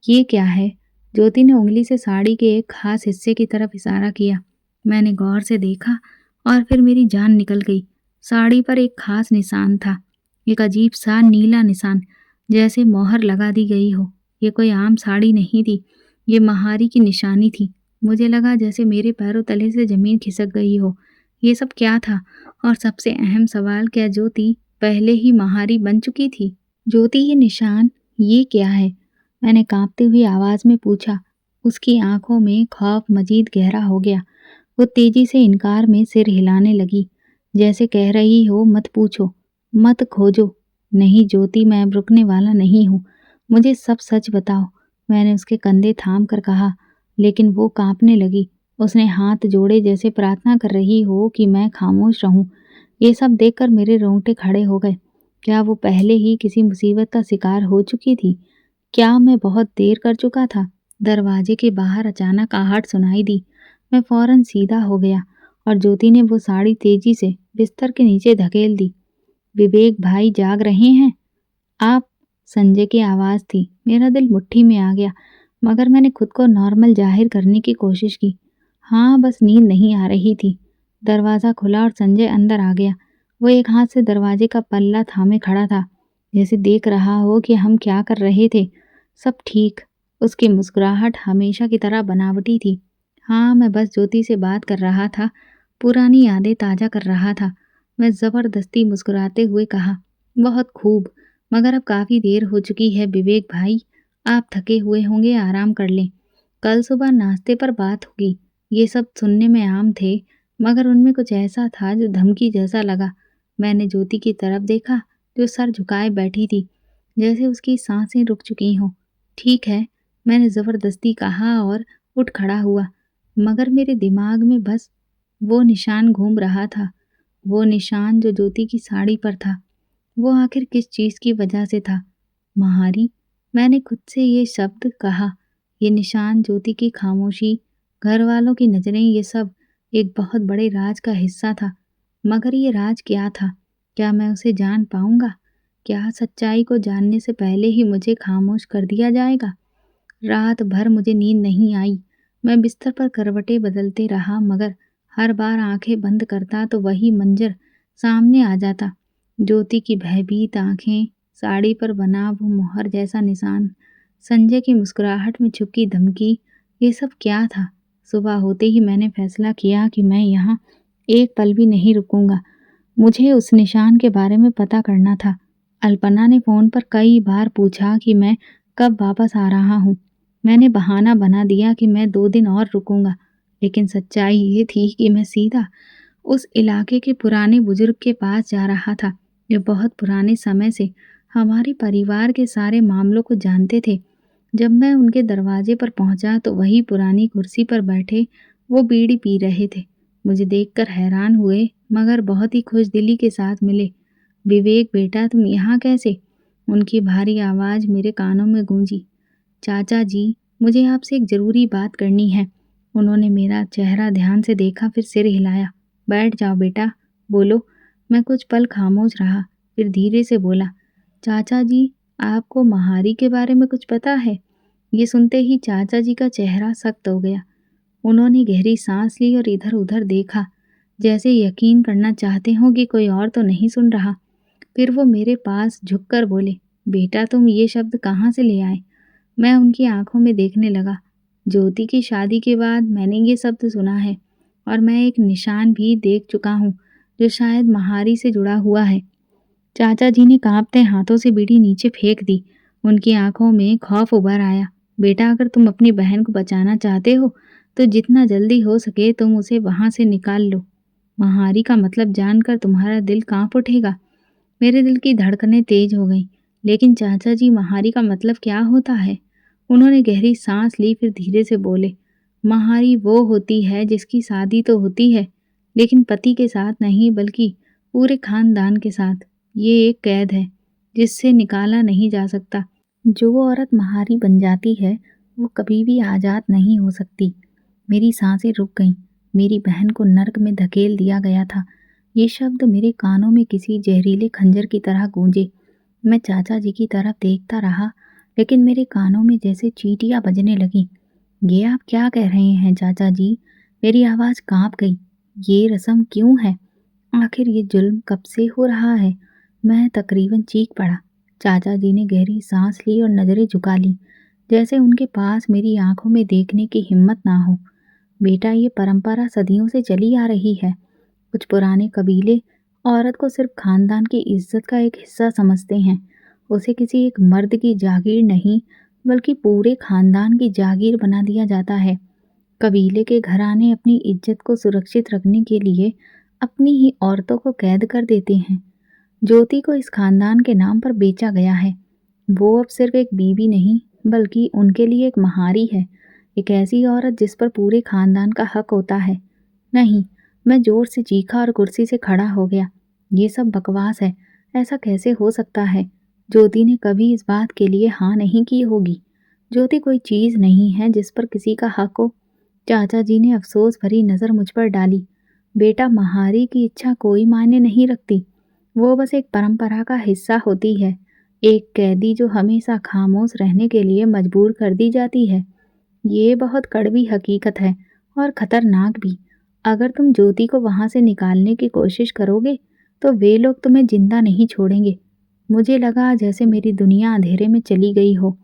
S1: ये क्या है? ज्योति ने उंगली से साड़ी के एक खास हिस्से की तरफ इशारा किया। मैंने गौर से देखा और फिर मेरी जान निकल गई। साड़ी पर एक खास निशान था, एक अजीब सा नीला निशान, जैसे मोहर लगा दी गई हो। ये कोई आम साड़ी नहीं थी, ये महारी की निशानी थी। मुझे लगा जैसे मेरे पैरों तले से जमीन खिसक गई हो। ये सब क्या था? और सबसे अहम सवाल, क्या ज्योति पहले ही महारी बन चुकी थी? ज्योति, ये निशान, ये क्या है? मैंने कांपती हुई आवाज में पूछा। उसकी आंखों में खौफ मजीद गहरा हो गया। वो तेजी से इनकार में सिर हिलाने लगी, जैसे कह रही हो, मत पूछो, मत खोजो। नहीं ज्योति, मैं अब रुकने वाला नहीं हूँ। मुझे सब सच बताओ। मैंने उसके कंधे थाम कर कहा, लेकिन वो कांपने लगी। उसने हाथ जोड़े जैसे प्रार्थना कर रही हो कि मैं खामोश रहूं। ये सब देखकर मेरे रोंगटे खड़े हो गए। क्या वो पहले ही किसी मुसीबत का शिकार हो चुकी थी? क्या मैं बहुत देर कर चुका था? दरवाजे के बाहर अचानक आहट सुनाई दी। मैं फौरन सीधा हो गया और ज्योति ने वो साड़ी तेजी से बिस्तर के नीचे धकेल दी। विवेक भाई जाग रहे हैं आप? संजय की आवाज़ थी। मेरा दिल मुट्ठी में आ गया, मगर मैंने खुद को नॉर्मल जाहिर करने की कोशिश की। हाँ, बस नींद नहीं आ रही थी। दरवाज़ा खुला और संजय अंदर आ गया। वो एक हाथ से दरवाजे का पल्ला थामे खड़ा था, जैसे देख रहा हो कि हम क्या कर रहे थे। सब ठीक। उसकी मुस्कुराहट हमेशा की तरह बनावटी थी। हाँ, मैं बस ज्योति से बात कर रहा था, पुरानी यादें ताज़ा कर रहा था। मैं ज़बरदस्ती मुस्कुराते हुए कहा, बहुत खूब, मगर अब काफ़ी देर हो चुकी है विवेक भाई। आप थके हुए होंगे, आराम कर लें। कल सुबह नाश्ते पर बात होगी। ये सब सुनने में आम थे, मगर उनमें कुछ ऐसा था जो धमकी जैसा लगा। मैंने ज्योति की तरफ देखा, जो सर झुकाए बैठी थी, जैसे उसकी सांसें रुक चुकी हों। ठीक है, मैंने ज़बरदस्ती कहा और उठ खड़ा हुआ, मगर मेरे दिमाग में बस वो निशान घूम रहा था। वो निशान जो ज्योति की साड़ी पर था। वो आखिर किस चीज़ की वजह से था? महारी, मैंने खुद से ये शब्द कहा। ये निशान, ज्योति की खामोशी, घर वालों की नज़रें, ये सब एक बहुत बड़े राज का हिस्सा था। मगर ये राज क्या था? क्या मैं उसे जान पाऊंगा? क्या सच्चाई को जानने से पहले ही मुझे खामोश कर दिया जाएगा? रात भर मुझे नींद नहीं आई। मैं बिस्तर पर करवटें बदलते रहा, मगर हर बार आंखें बंद करता तो वही मंजर सामने आ जाता। ज्योति की भयभीत आंखें, साड़ी पर बना वो मुहर जैसा निशान, संजय की मुस्कुराहट में छुपी धमकी, ये सब क्या था? सुबह होते ही मैंने फैसला किया कि मैं यहाँ एक पल भी नहीं रुकूंगा। मुझे उस निशान के बारे में पता करना था। अल्पना ने फ़ोन पर कई बार पूछा कि मैं कब वापस आ रहा हूँ। मैंने बहाना बना दिया कि मैं 2 दिन और रुकूंगा, लेकिन सच्चाई ये थी कि मैं सीधा उस इलाके के पुराने बुजुर्ग के पास जा रहा था, जो बहुत पुराने समय से हमारे परिवार के सारे मामलों को जानते थे। जब मैं उनके दरवाजे पर पहुंचा तो वही पुरानी कुर्सी पर बैठे वो बीड़ी पी रहे थे। मुझे देखकर हैरान हुए, मगर बहुत ही खुशदिली के साथ मिले। विवेक बेटा, तुम यहाँ कैसे? उनकी भारी आवाज़ मेरे कानों में गूंजी। चाचा जी, मुझे आपसे एक ज़रूरी बात करनी है। उन्होंने मेरा चेहरा ध्यान से देखा, फिर सिर हिलाया। बैठ जाओ बेटा, बोलो। मैं कुछ पल खामोश रहा, फिर धीरे से बोला, चाचा जी, आपको महारी के बारे में कुछ पता है? ये सुनते ही चाचा जी का चेहरा सख्त हो गया। उन्होंने गहरी सांस ली और इधर-उधर देखा, जैसे यकीन करना चाहते हों कि कोई और तो नहीं सुन रहा। फिर वो मेरे पास झुककर बोले, बेटा तुम ये शब्द कहाँ से ले आए? मैं उनकी आंखों में देखने लगा। ज्योति की शादी के बाद मैंने ये शब्द सुना है और मैं एक निशान भी देख चुका हूँ जो शायद महारी से जुड़ा हुआ है। चाचा जी ने कांपते हाथों से बीड़ी नीचे फेंक दी। उनकी आंखों में खौफ उभर आया। बेटा अगर तुम अपनी बहन को बचाना चाहते हो तो जितना जल्दी हो सके तुम उसे वहां से निकाल लो। महारी का मतलब जानकर तुम्हारा दिल कांप उठेगा। मेरे दिल की धड़कनें तेज हो गईं। लेकिन चाचा जी, महारी का मतलब क्या होता है? उन्होंने गहरी सांस ली, फिर धीरे से बोले, महारी वो होती है जिसकी शादी तो होती है, लेकिन पति के साथ नहीं बल्कि पूरे खानदान के साथ। ये एक कैद है जिससे निकाला नहीं जा सकता। जो औरत महारी बन जाती है वो कभी भी आज़ाद नहीं हो सकती। मेरी सांसें रुक गईं। मेरी बहन को नर्क में धकेल दिया गया था। ये शब्द मेरे कानों में किसी जहरीले खंजर की तरह गूंजे। मैं चाचा जी की तरफ देखता रहा, लेकिन मेरे कानों में जैसे चींटियां बजने लगीं। ये आप क्या कह रहे हैं चाचा जी? मेरी आवाज़ कांप गई। ये रस्म क्यों है? आखिर ये जुल्म कब से हो रहा है? मैं तकरीबन चीख पड़ा। चाचा जी ने गहरी सांस ली और नज़रें झुका ली, जैसे उनके पास मेरी आंखों में देखने की हिम्मत ना हो। बेटा ये परंपरा सदियों से चली आ रही है। कुछ पुराने कबीले औरत को सिर्फ खानदान की इज्जत का एक हिस्सा समझते हैं। उसे किसी एक मर्द की जागीर नहीं बल्कि पूरे खानदान की जागीर बना दिया जाता है। कबीले के घराने अपनी इज्जत को सुरक्षित रखने के लिए अपनी ही औरतों को कैद कर देते हैं। ज्योति को इस खानदान के नाम पर बेचा गया है। वो अब सिर्फ एक बीवी नहीं बल्कि उनके लिए एक महारी है, एक ऐसी औरत जिस पर पूरे खानदान का हक होता है। नहीं, मैं जोर से चीखा और कुर्सी से खड़ा हो गया। ये सब बकवास है। ऐसा कैसे हो सकता है? ज्योति ने कभी इस बात के लिए हाँ नहीं की होगी। ज्योति कोई चीज नहीं है जिस पर किसी का हक हो। चाचा जी ने अफसोस भरी नजर मुझ पर डाली। बेटा महारी की इच्छा कोई मायने नहीं रखती। वो बस एक परंपरा का हिस्सा होती है, एक कैदी जो हमेशा खामोश रहने के लिए मजबूर कर दी जाती है। ये बहुत कड़वी हकीकत है और खतरनाक भी। अगर तुम ज्योति को वहां से निकालने की कोशिश करोगे तो वे लोग तुम्हें जिंदा नहीं छोड़ेंगे। मुझे लगा जैसे मेरी दुनिया अंधेरे में चली गई हो।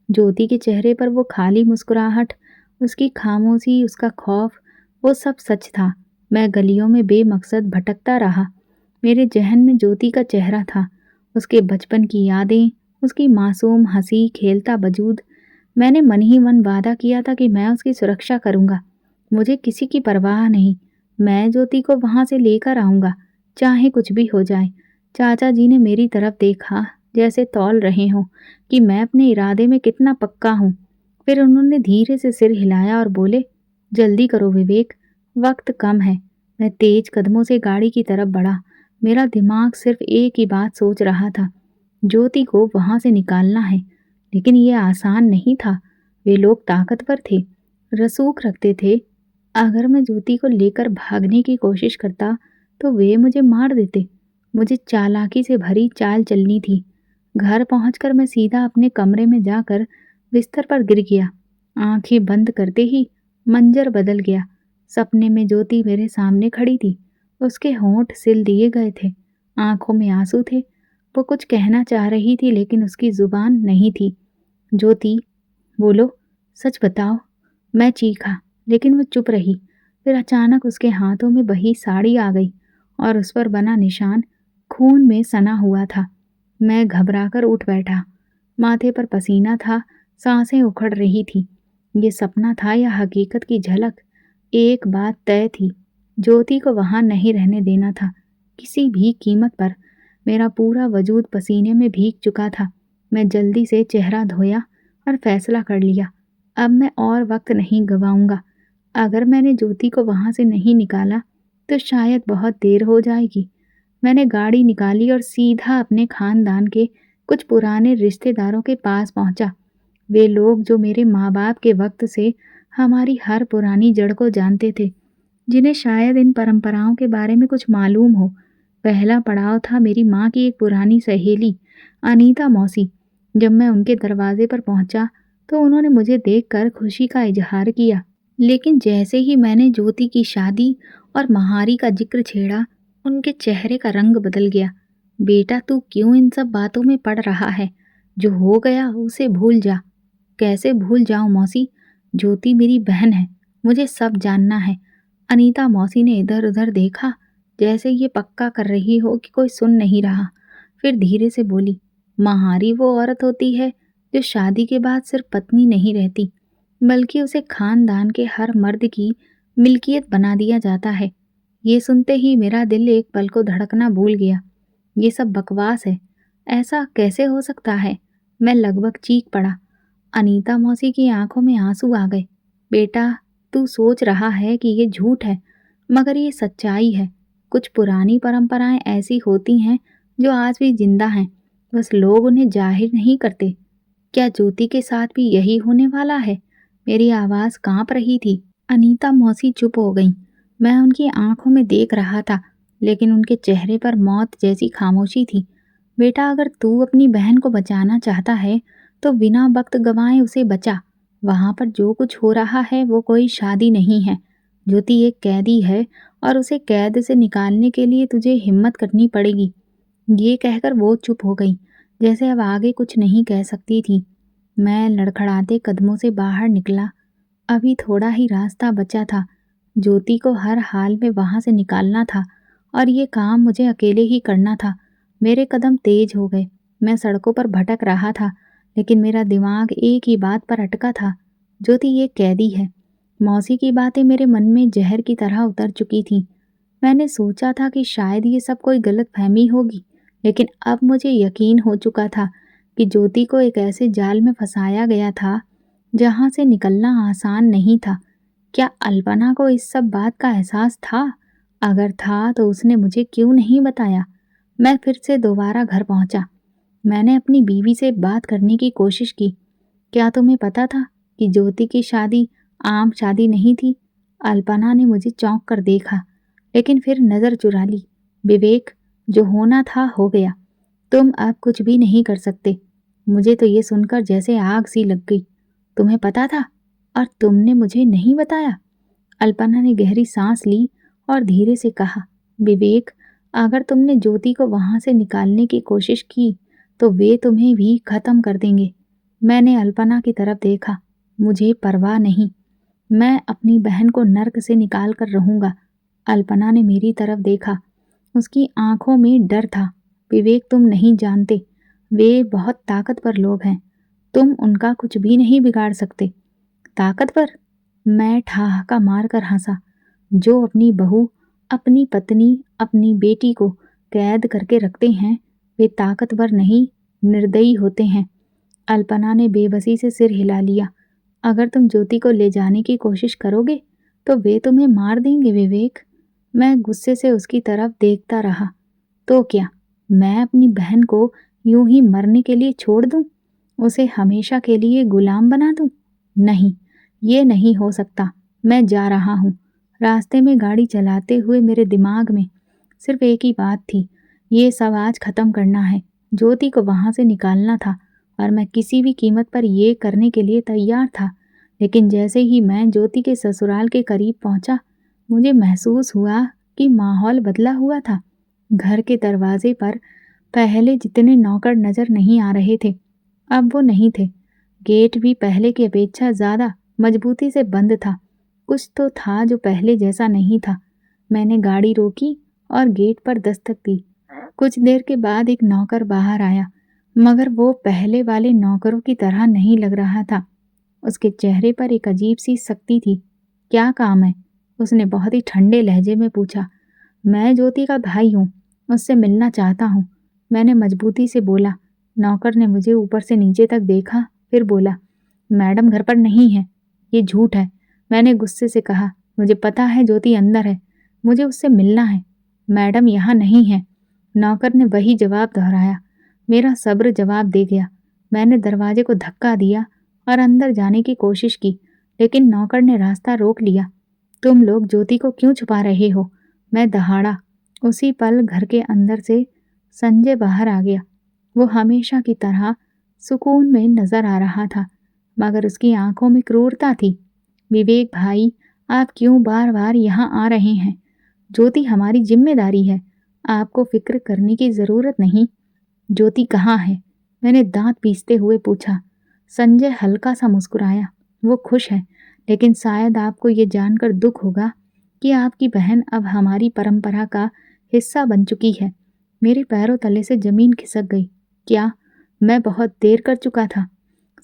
S1: ज्योति के चेहरे पर वो खाली मुस्कुराहट, उसकी खामोशी, उसका खौफ, वो सब सच था। मैं गलियों में बेमकसद भटकता रहा। मेरे जहन में ज्योति का चेहरा था, उसके बचपन की यादें, उसकी मासूम हंसी खेलता वजूद। मैंने मन ही मन वादा किया था कि मैं उसकी सुरक्षा करूंगा। मुझे किसी की परवाह नहीं। मैं ज्योति को वहां से लेकर आऊंगा, चाहे कुछ भी हो जाए। चाचा जी ने मेरी तरफ देखा, जैसे तौल रहे हों कि मैं अपने इरादे में कितना पक्का हूँ। फिर उन्होंने धीरे से सिर हिलाया और बोले, जल्दी करो विवेक, वक्त कम है। मैं तेज कदमों से गाड़ी की तरफ बढ़ा। मेरा दिमाग सिर्फ एक ही बात सोच रहा था, ज्योति को वहां से निकालना है। लेकिन ये आसान नहीं था। वे लोग ताकतवर थे, रसूख रखते थे। अगर मैं ज्योति को लेकर भागने की कोशिश करता तो वे मुझे मार देते। मुझे चालाकी से भरी चाल चलनी थी। घर पहुंचकर मैं सीधा अपने कमरे में जाकर बिस्तर पर गिर गया। आंखें बंद करते ही मंजर बदल गया। सपने में ज्योति मेरे सामने खड़ी थी। उसके होंठ सिल दिए गए थे, आंखों में आंसू थे। वो कुछ कहना चाह रही थी लेकिन उसकी जुबान नहीं थी। ज्योति, बोलो, सच बताओ। मैं चीखा, लेकिन वो चुप रही। फिर अचानक उसके हाथों में वही साड़ी आ गई और उस पर बना निशान खून में सना हुआ था। मैं घबराकर उठ बैठा। माथे पर पसीना था, सांसें उखड़ रही थी। ये सपना था या हकीकत की झलक? एक बात तय थी, ज्योति को वहां नहीं रहने देना था, किसी भी कीमत पर। मेरा पूरा वजूद पसीने में भीग चुका था। मैं जल्दी से चेहरा धोया और फैसला कर लिया, अब मैं और वक्त नहीं गवाऊंगा। अगर मैंने ज्योति को वहां से नहीं निकाला तो शायद बहुत देर हो जाएगी। मैंने गाड़ी निकाली और सीधा अपने खानदान के कुछ पुराने रिश्तेदारों के पास पहुंचा। वे लोग जो मेरे माँ बाप के वक्त से हमारी हर पुरानी जड़ को जानते थे। जिन्हें शायद इन परंपराओं के बारे में कुछ मालूम हो। पहला पड़ाव था मेरी माँ की एक पुरानी सहेली, अनीता मौसी। जब मैं उनके दरवाजे पर पहुंचा, तो उन्होंने मुझे देखकर खुशी का इजहार किया। लेकिन जैसे ही मैंने ज्योति की शादी और महारी का जिक्र छेड़ा, उनके चेहरे का रंग बदल गया। बेटा, तू क्यों इन सब बातों में पड़ रहा है? जो हो गया उसे भूल जा। कैसे भूल जाऊं मौसी? ज्योति मेरी बहन है, मुझे सब जानना है। अनीता मौसी ने इधर उधर देखा, जैसे ये पक्का कर रही हो कि कोई सुन नहीं रहा। फिर धीरे से बोली, महारी वो औरत होती है जो शादी के बाद सिर्फ पत्नी नहीं रहती, बल्कि उसे खानदान के हर मर्द की मिल्कियत बना दिया जाता है। ये सुनते ही मेरा दिल एक पल को धड़कना भूल गया। ये सब बकवास है, ऐसा कैसे हो सकता है? मैं लगभग चीख पड़ा। अनीता मौसी की आंखों में आंसू आ गए। बेटा, तू सोच रहा है कि ये झूठ है, मगर ये सच्चाई है। कुछ पुरानी परंपराएं ऐसी होती हैं जो आज भी जिंदा हैं, बस लोग उन्हें जाहिर नहीं करते। क्या ज्योति के साथ भी यही होने वाला है? मेरी आवाज कांप रही थी। अनीता मौसी चुप हो गईं। मैं उनकी आंखों में देख रहा था, लेकिन उनके चेहरे पर मौत जैसी खामोशी थी। बेटा, अगर तू अपनी बहन को बचाना चाहता है, तो बिना वक्त गंवाए उसे बचा। वहां पर जो कुछ हो रहा है वो कोई शादी नहीं है। ज्योति एक कैदी है, और उसे कैद से निकालने के लिए तुझे हिम्मत करनी पड़ेगी। ये कहकर वो चुप हो गई, जैसे अब आगे कुछ नहीं कह सकती थी। मैं लड़खड़ाते कदमों से बाहर निकला। अभी थोड़ा ही रास्ता बचा था। ज्योति को हर हाल में वहां से निकालना था, और ये काम मुझे अकेले ही करना था। मेरे कदम तेज हो गए। मैं सड़कों पर भटक रहा था, लेकिन मेरा दिमाग एक ही बात पर अटका था। ज्योति ये कैदी है। मौसी की बातें मेरे मन में जहर की तरह उतर चुकी थीं। मैंने सोचा था कि शायद ये सब कोई गलतफहमी होगी, लेकिन अब मुझे यकीन हो चुका था कि ज्योति को एक ऐसे जाल में फंसाया गया था जहां से निकलना आसान नहीं था। क्या अल्पना को इस सब बात का एहसास था? अगर था तो उसने मुझे क्यों नहीं बताया? मैं फिर से दोबारा घर पहुंचा। मैंने अपनी बीवी से बात करने की कोशिश की। क्या तुम्हें पता था कि ज्योति की शादी आम शादी नहीं थी? अल्पना ने मुझे चौंक कर देखा, लेकिन फिर नजर चुरा ली। विवेक, जो होना था हो गया। तुम अब कुछ भी नहीं कर सकते। मुझे तो ये सुनकर जैसे आग सी लग गई। तुम्हें पता था और तुमने मुझे नहीं बताया? अल्पना ने गहरी सांस ली और धीरे से कहा, विवेक, अगर तुमने ज्योति को वहां से निकालने की कोशिश की, तो वे तुम्हें भी खत्म कर देंगे। मैंने अल्पना की तरफ देखा। मुझे परवाह नहीं, मैं अपनी बहन को नर्क से निकाल कर रहूंगा। अल्पना ने मेरी तरफ देखा। उसकी आंखों में डर था। विवेक, तुम नहीं जानते, वे बहुत ताकतवर लोग हैं। तुम उनका कुछ भी नहीं बिगाड़ सकते। ताकतवर? मैं ठहाका मारकर हंसा। जो अपनी बहू, अपनी पत्नी, अपनी बेटी को कैद करके रखते हैं, वे ताकतवर नहीं, निर्दयी होते हैं। अल्पना ने बेबसी से सिर हिला लिया। अगर तुम ज्योति को ले जाने की कोशिश करोगे, तो वे तुम्हें मार देंगे विवेक। मैं गुस्से से उसकी तरफ देखता रहा। तो क्या मैं अपनी बहन को यूं ही मरने के लिए छोड़ दूं? उसे हमेशा के लिए गुलाम बना दूं? नहीं, ये नहीं हो सकता। मैं जा रहा हूं। रास्ते में गाड़ी चलाते हुए मेरे दिमाग में सिर्फ एक ही बात थी, ये सब आज खत्म करना है। ज्योति को वहां से निकालना था, और मैं किसी भी कीमत पर ये करने के लिए तैयार था। लेकिन जैसे ही मैं ज्योति के ससुराल के करीब पहुंचा, मुझे महसूस हुआ कि माहौल बदला हुआ था। घर के दरवाजे पर पहले जितने नौकर नजर नहीं आ रहे थे, अब वो नहीं थे। गेट भी पहले की अपेक्षा ज्यादा मजबूती से बंद था। कुछ तो था जो पहले जैसा नहीं था। मैंने गाड़ी रोकी और गेट पर दस्तक दी। कुछ देर के बाद एक नौकर बाहर आया, मगर वो पहले वाले नौकरों की तरह नहीं लग रहा था। उसके चेहरे पर एक अजीब सी सख्ती थी। क्या काम है? उसने बहुत ही ठंडे लहजे में पूछा। मैं ज्योति का भाई हूँ, उससे मिलना चाहता हूँ, मैंने मजबूती से बोला। नौकर ने मुझे ऊपर से नीचे तक देखा, फिर बोला, मैडम घर पर नहीं है। ये झूठ है, मैंने गुस्से से कहा। मुझे पता है ज्योति अंदर है, मुझे उससे मिलना है। मैडम यहाँ नहीं है। नौकर ने वही जवाब दोहराया। मेरा सब्र जवाब दे गया। मैंने दरवाजे को धक्का दिया और अंदर जाने की कोशिश की, लेकिन नौकर ने रास्ता रोक लिया। तुम लोग ज्योति को क्यों छुपा रहे हो? मैं दहाड़ा। उसी पल घर के अंदर से संजय बाहर आ गया। वो हमेशा की तरह सुकून में नजर आ रहा था, मगर उसकी आंखों में क्रूरता थी। विवेक भाई, आप क्यों बार बार यहाँ आ रहे हैं? ज्योति हमारी जिम्मेदारी है, आपको फिक्र करने की जरूरत नहीं। ज्योति कहाँ है? मैंने दांत पीसते हुए पूछा। संजय हल्का सा मुस्कुराया। वो खुश है, लेकिन शायद आपको ये जानकर दुख होगा कि आपकी बहन अब हमारी परंपरा का हिस्सा बन चुकी है। मेरे पैरों तले से जमीन खिसक गई। क्या मैं बहुत देर कर चुका था?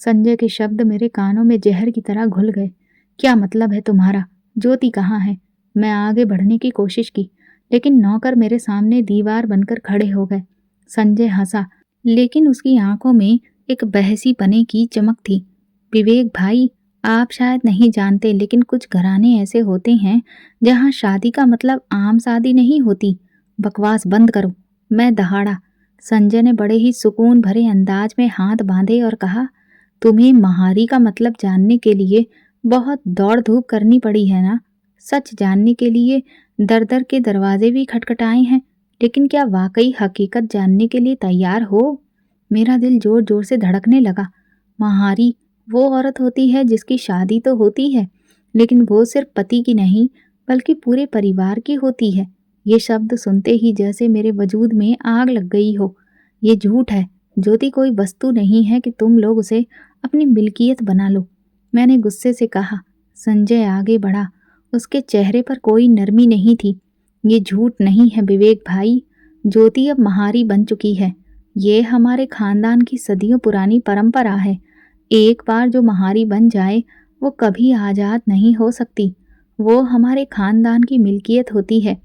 S1: संजय के शब्द मेरे कानों में जहर की तरह घुल गए। क्या मतलब है तुम्हारा? ज्योति कहाँ है? मैं आगे बढ़ने की कोशिश की, लेकिन नौकर मेरे सामने दीवार बनकर खड़े हो गए। संजय हंसा, लेकिन उसकी आंखों में एक बहसी पने की चमक थी। विवेक भाई, आप शायद नहीं जानते, लेकिन कुछ घराने ऐसे होते हैं जहां शादी का मतलब आम शादी नहीं होती। बकवास बंद करो। मैं दहाड़ा। संजय ने बड़े ही सुकून भरे अंदाज में हाथ बांधे और कहा, तुम्हें महारी का मतलब जानने के लिए बहुत दौड़ धूप करनी पड़ी है ना? सच जानने के लिए दर दर के दरवाजे भी खटखटाए हैं, लेकिन क्या वाकई हकीकत जानने के लिए तैयार हो? मेरा दिल जोर जोर से धड़कने लगा। महारी वो औरत होती है जिसकी शादी तो होती है, लेकिन वो सिर्फ पति की नहीं, बल्कि पूरे परिवार की होती है। ये शब्द सुनते ही जैसे मेरे वजूद में आग लग गई हो। ये झूठ है। ज्योति कोई वस्तु नहीं है कि तुम लोग उसे अपनी मिल्कियत बना लो, मैंने गुस्से से कहा। संजय आगे बढ़ा। उसके चेहरे पर कोई नरमी नहीं थी। ये झूठ नहीं है विवेक भाई। ज्योति अब महारी बन चुकी है। ये हमारे खानदान की सदियों पुरानी परंपरा है। एक बार जो महारी बन जाए, वो कभी आजाद नहीं हो सकती। वो हमारे खानदान की मिल्कियत होती है,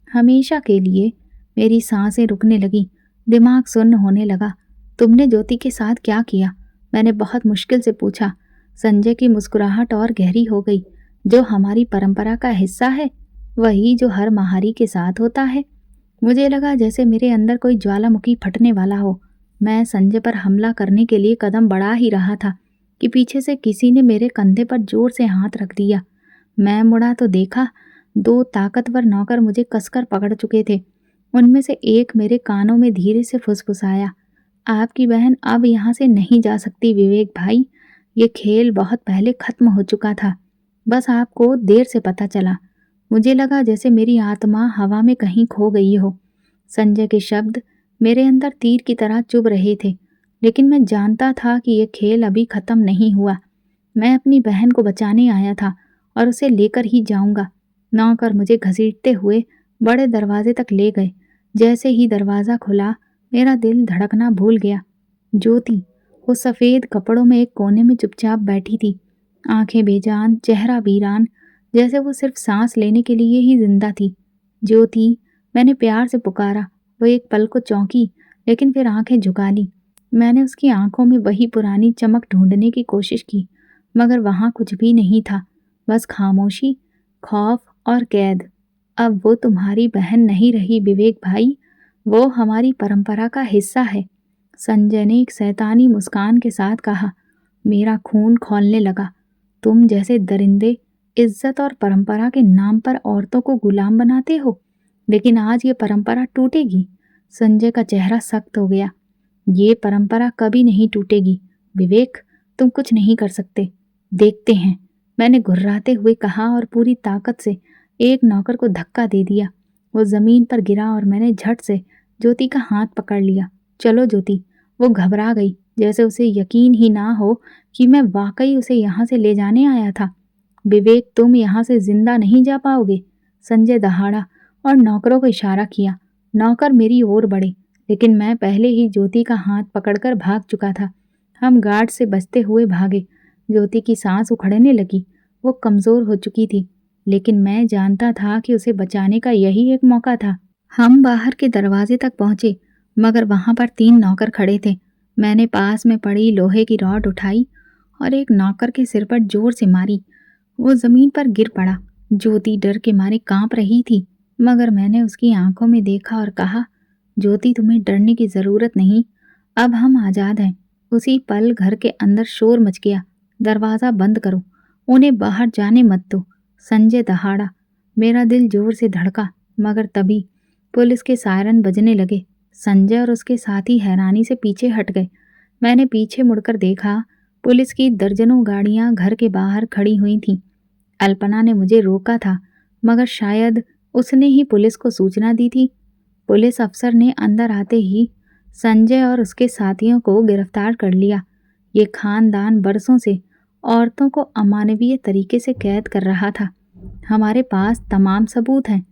S1: हमेशा के लिए। मेरी सांसें रुकने लगी, दिमाग सुन्न होने लगा। तुमने ज्योति के साथ क्या किया? मैंने बहुत मुश्किल से पूछा। संजय की मुस्कुराहट और गहरी हो गई। जो हमारी परंपरा का हिस्सा है, वही जो हर महारी के साथ होता है। मुझे लगा जैसे मेरे अंदर कोई ज्वालामुखी फटने वाला हो। मैं संजय पर हमला करने के लिए कदम बढ़ा ही रहा था कि पीछे से किसी ने मेरे कंधे पर जोर से हाथ रख दिया। मैं मुड़ा तो देखा, दो ताकतवर नौकर मुझे कसकर पकड़ चुके थे। उनमें से एक मेरे कानों में धीरे से फुसफुसाया, आपकी बहन अब यहाँ से नहीं जा सकती विवेक भाई। ये खेल बहुत पहले खत्म हो चुका था, बस आपको देर से पता चला। मुझे लगा जैसे मेरी आत्मा हवा में कहीं खो गई हो। संजय के शब्द मेरे अंदर तीर की तरह चुभ रहे थे, लेकिन मैं जानता था कि यह खेल अभी खत्म नहीं हुआ। मैं अपनी बहन को बचाने आया था और उसे लेकर ही जाऊंगा। नौकर मुझे घसीटते हुए बड़े दरवाजे तक ले गए। जैसे ही दरवाज़ा खुला, मेरा दिल धड़कना भूल गया। ज्योति वो सफ़ेद कपड़ों में एक कोने में चुपचाप बैठी थी, आंखें बेजान, चेहरा वीरान, जैसे वो सिर्फ सांस लेने के लिए ही जिंदा थी। ज्योति, मैंने प्यार से पुकारा। वो एक पल को चौंकी, लेकिन फिर आंखें झुका ली। मैंने उसकी आंखों में वही पुरानी चमक ढूंढने की कोशिश की, मगर वहां कुछ भी नहीं था, बस खामोशी, खौफ और कैद। अब वो तुम्हारी बहन नहीं रही विवेक भाई, वो हमारी परंपरा का हिस्सा है। संजय ने एक शैतानी मुस्कान के साथ कहा। मेरा खून खौलने लगा। तुम जैसे दरिंदे इज्जत और परंपरा के नाम पर औरतों को गुलाम बनाते हो, लेकिन आज ये परंपरा टूटेगी। संजय का चेहरा सख्त हो गया। ये परंपरा कभी नहीं टूटेगी विवेक, तुम कुछ नहीं कर सकते। देखते हैं, मैंने घुर्राते हुए कहा और पूरी ताकत से एक नौकर को धक्का दे दिया। वो जमीन पर गिरा और मैंने झट से ज्योति का हाथ पकड़ लिया। चलो ज्योति। वो घबरा गई, जैसे उसे यकीन ही ना हो कि मैं वाकई उसे यहाँ से ले जाने आया था। विवेक, तुम यहाँ से जिंदा नहीं जा पाओगे। संजय दहाड़ा और नौकरों को इशारा किया। नौकर मेरी ओर बढ़े, लेकिन मैं पहले ही ज्योति का हाथ पकड़कर भाग चुका था। हम गार्ड से बचते हुए भागे। ज्योति की सांस उखड़ने लगी। वो कमजोर हो चुकी थी, लेकिन मैं जानता था कि उसे बचाने का यही एक मौका था। हम बाहर के दरवाजे तक पहुंचे, मगर वहां पर 3 नौकर खड़े थे। मैंने पास में पड़ी लोहे की रॉड उठाई और एक नौकर के सिर पर जोर से मारी। वो जमीन पर गिर पड़ा। ज्योति डर के मारे कांप रही थी, मगर मैंने उसकी आंखों में देखा और कहा, ज्योति, तुम्हें डरने की जरूरत नहीं, अब हम आजाद हैं। उसी पल घर के अंदर शोर मच गया। दरवाजा बंद करो, उन्हें बाहर जाने मत दो। संजय दहाड़ा। मेरा दिल जोर से धड़का, मगर तभी पुलिस के सायरन बजने लगे। संजय और उसके साथी हैरानी से पीछे हट गए। मैंने पीछे मुड़कर देखा, पुलिस की दर्जनों गाड़ियां घर के बाहर खड़ी हुई थीं। अल्पना ने मुझे रोका था, मगर शायद उसने ही पुलिस को सूचना दी थी। पुलिस अफसर ने अंदर आते ही संजय और उसके साथियों को गिरफ्तार कर लिया। ये खानदान बरसों से औरतों को अमानवीय तरीके से कैद कर रहा था। हमारे पास तमाम सबूत हैं,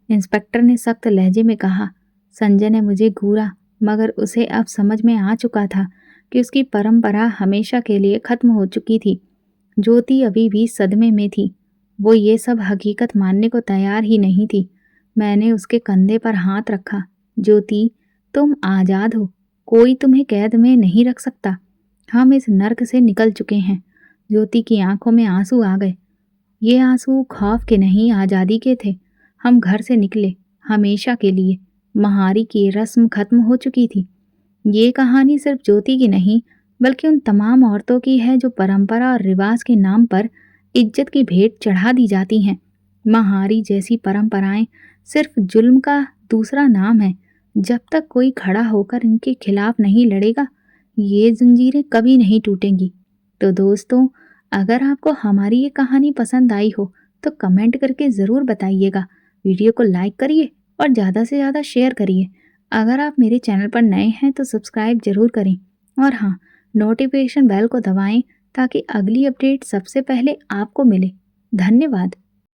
S1: इंस्पेक्टर ने सख्त लहजे में कहा। संजय ने मुझे घूरा, मगर उसे अब समझ में आ चुका था कि उसकी परंपरा हमेशा के लिए खत्म हो चुकी थी। ज्योति अभी भी सदमे में थी। वो ये सब हकीकत मानने को तैयार ही नहीं थी। मैंने उसके कंधे पर हाथ रखा। ज्योति, तुम आज़ाद हो, कोई तुम्हें कैद में नहीं रख सकता। हम इस नर्क से निकल चुके हैं। ज्योति की आंखों में आंसू आ गए। ये आंसू खौफ के नहीं, आज़ादी के थे। हम घर से निकले, हमेशा के लिए। महारी की रस्म खत्म हो चुकी थी। ये कहानी सिर्फ ज्योति की नहीं, बल्कि उन तमाम औरतों की है जो परंपरा और रिवाज के नाम पर इज्जत की भेंट चढ़ा दी जाती हैं। महारी जैसी परंपराएं सिर्फ जुल्म का दूसरा नाम है। जब तक कोई खड़ा होकर इनके खिलाफ नहीं लड़ेगा, ये जंजीरें कभी नहीं टूटेंगी। तो दोस्तों, अगर आपको हमारी ये कहानी पसंद आई हो तो कमेंट करके ज़रूर बताइएगा। वीडियो को लाइक करिए और ज़्यादा से ज़्यादा शेयर करिए। अगर आप मेरे चैनल पर नए हैं तो सब्सक्राइब ज़रूर करें, और हाँ, नोटिफिकेशन बेल को दबाएं ताकि अगली अपडेट सबसे पहले आपको मिले। धन्यवाद।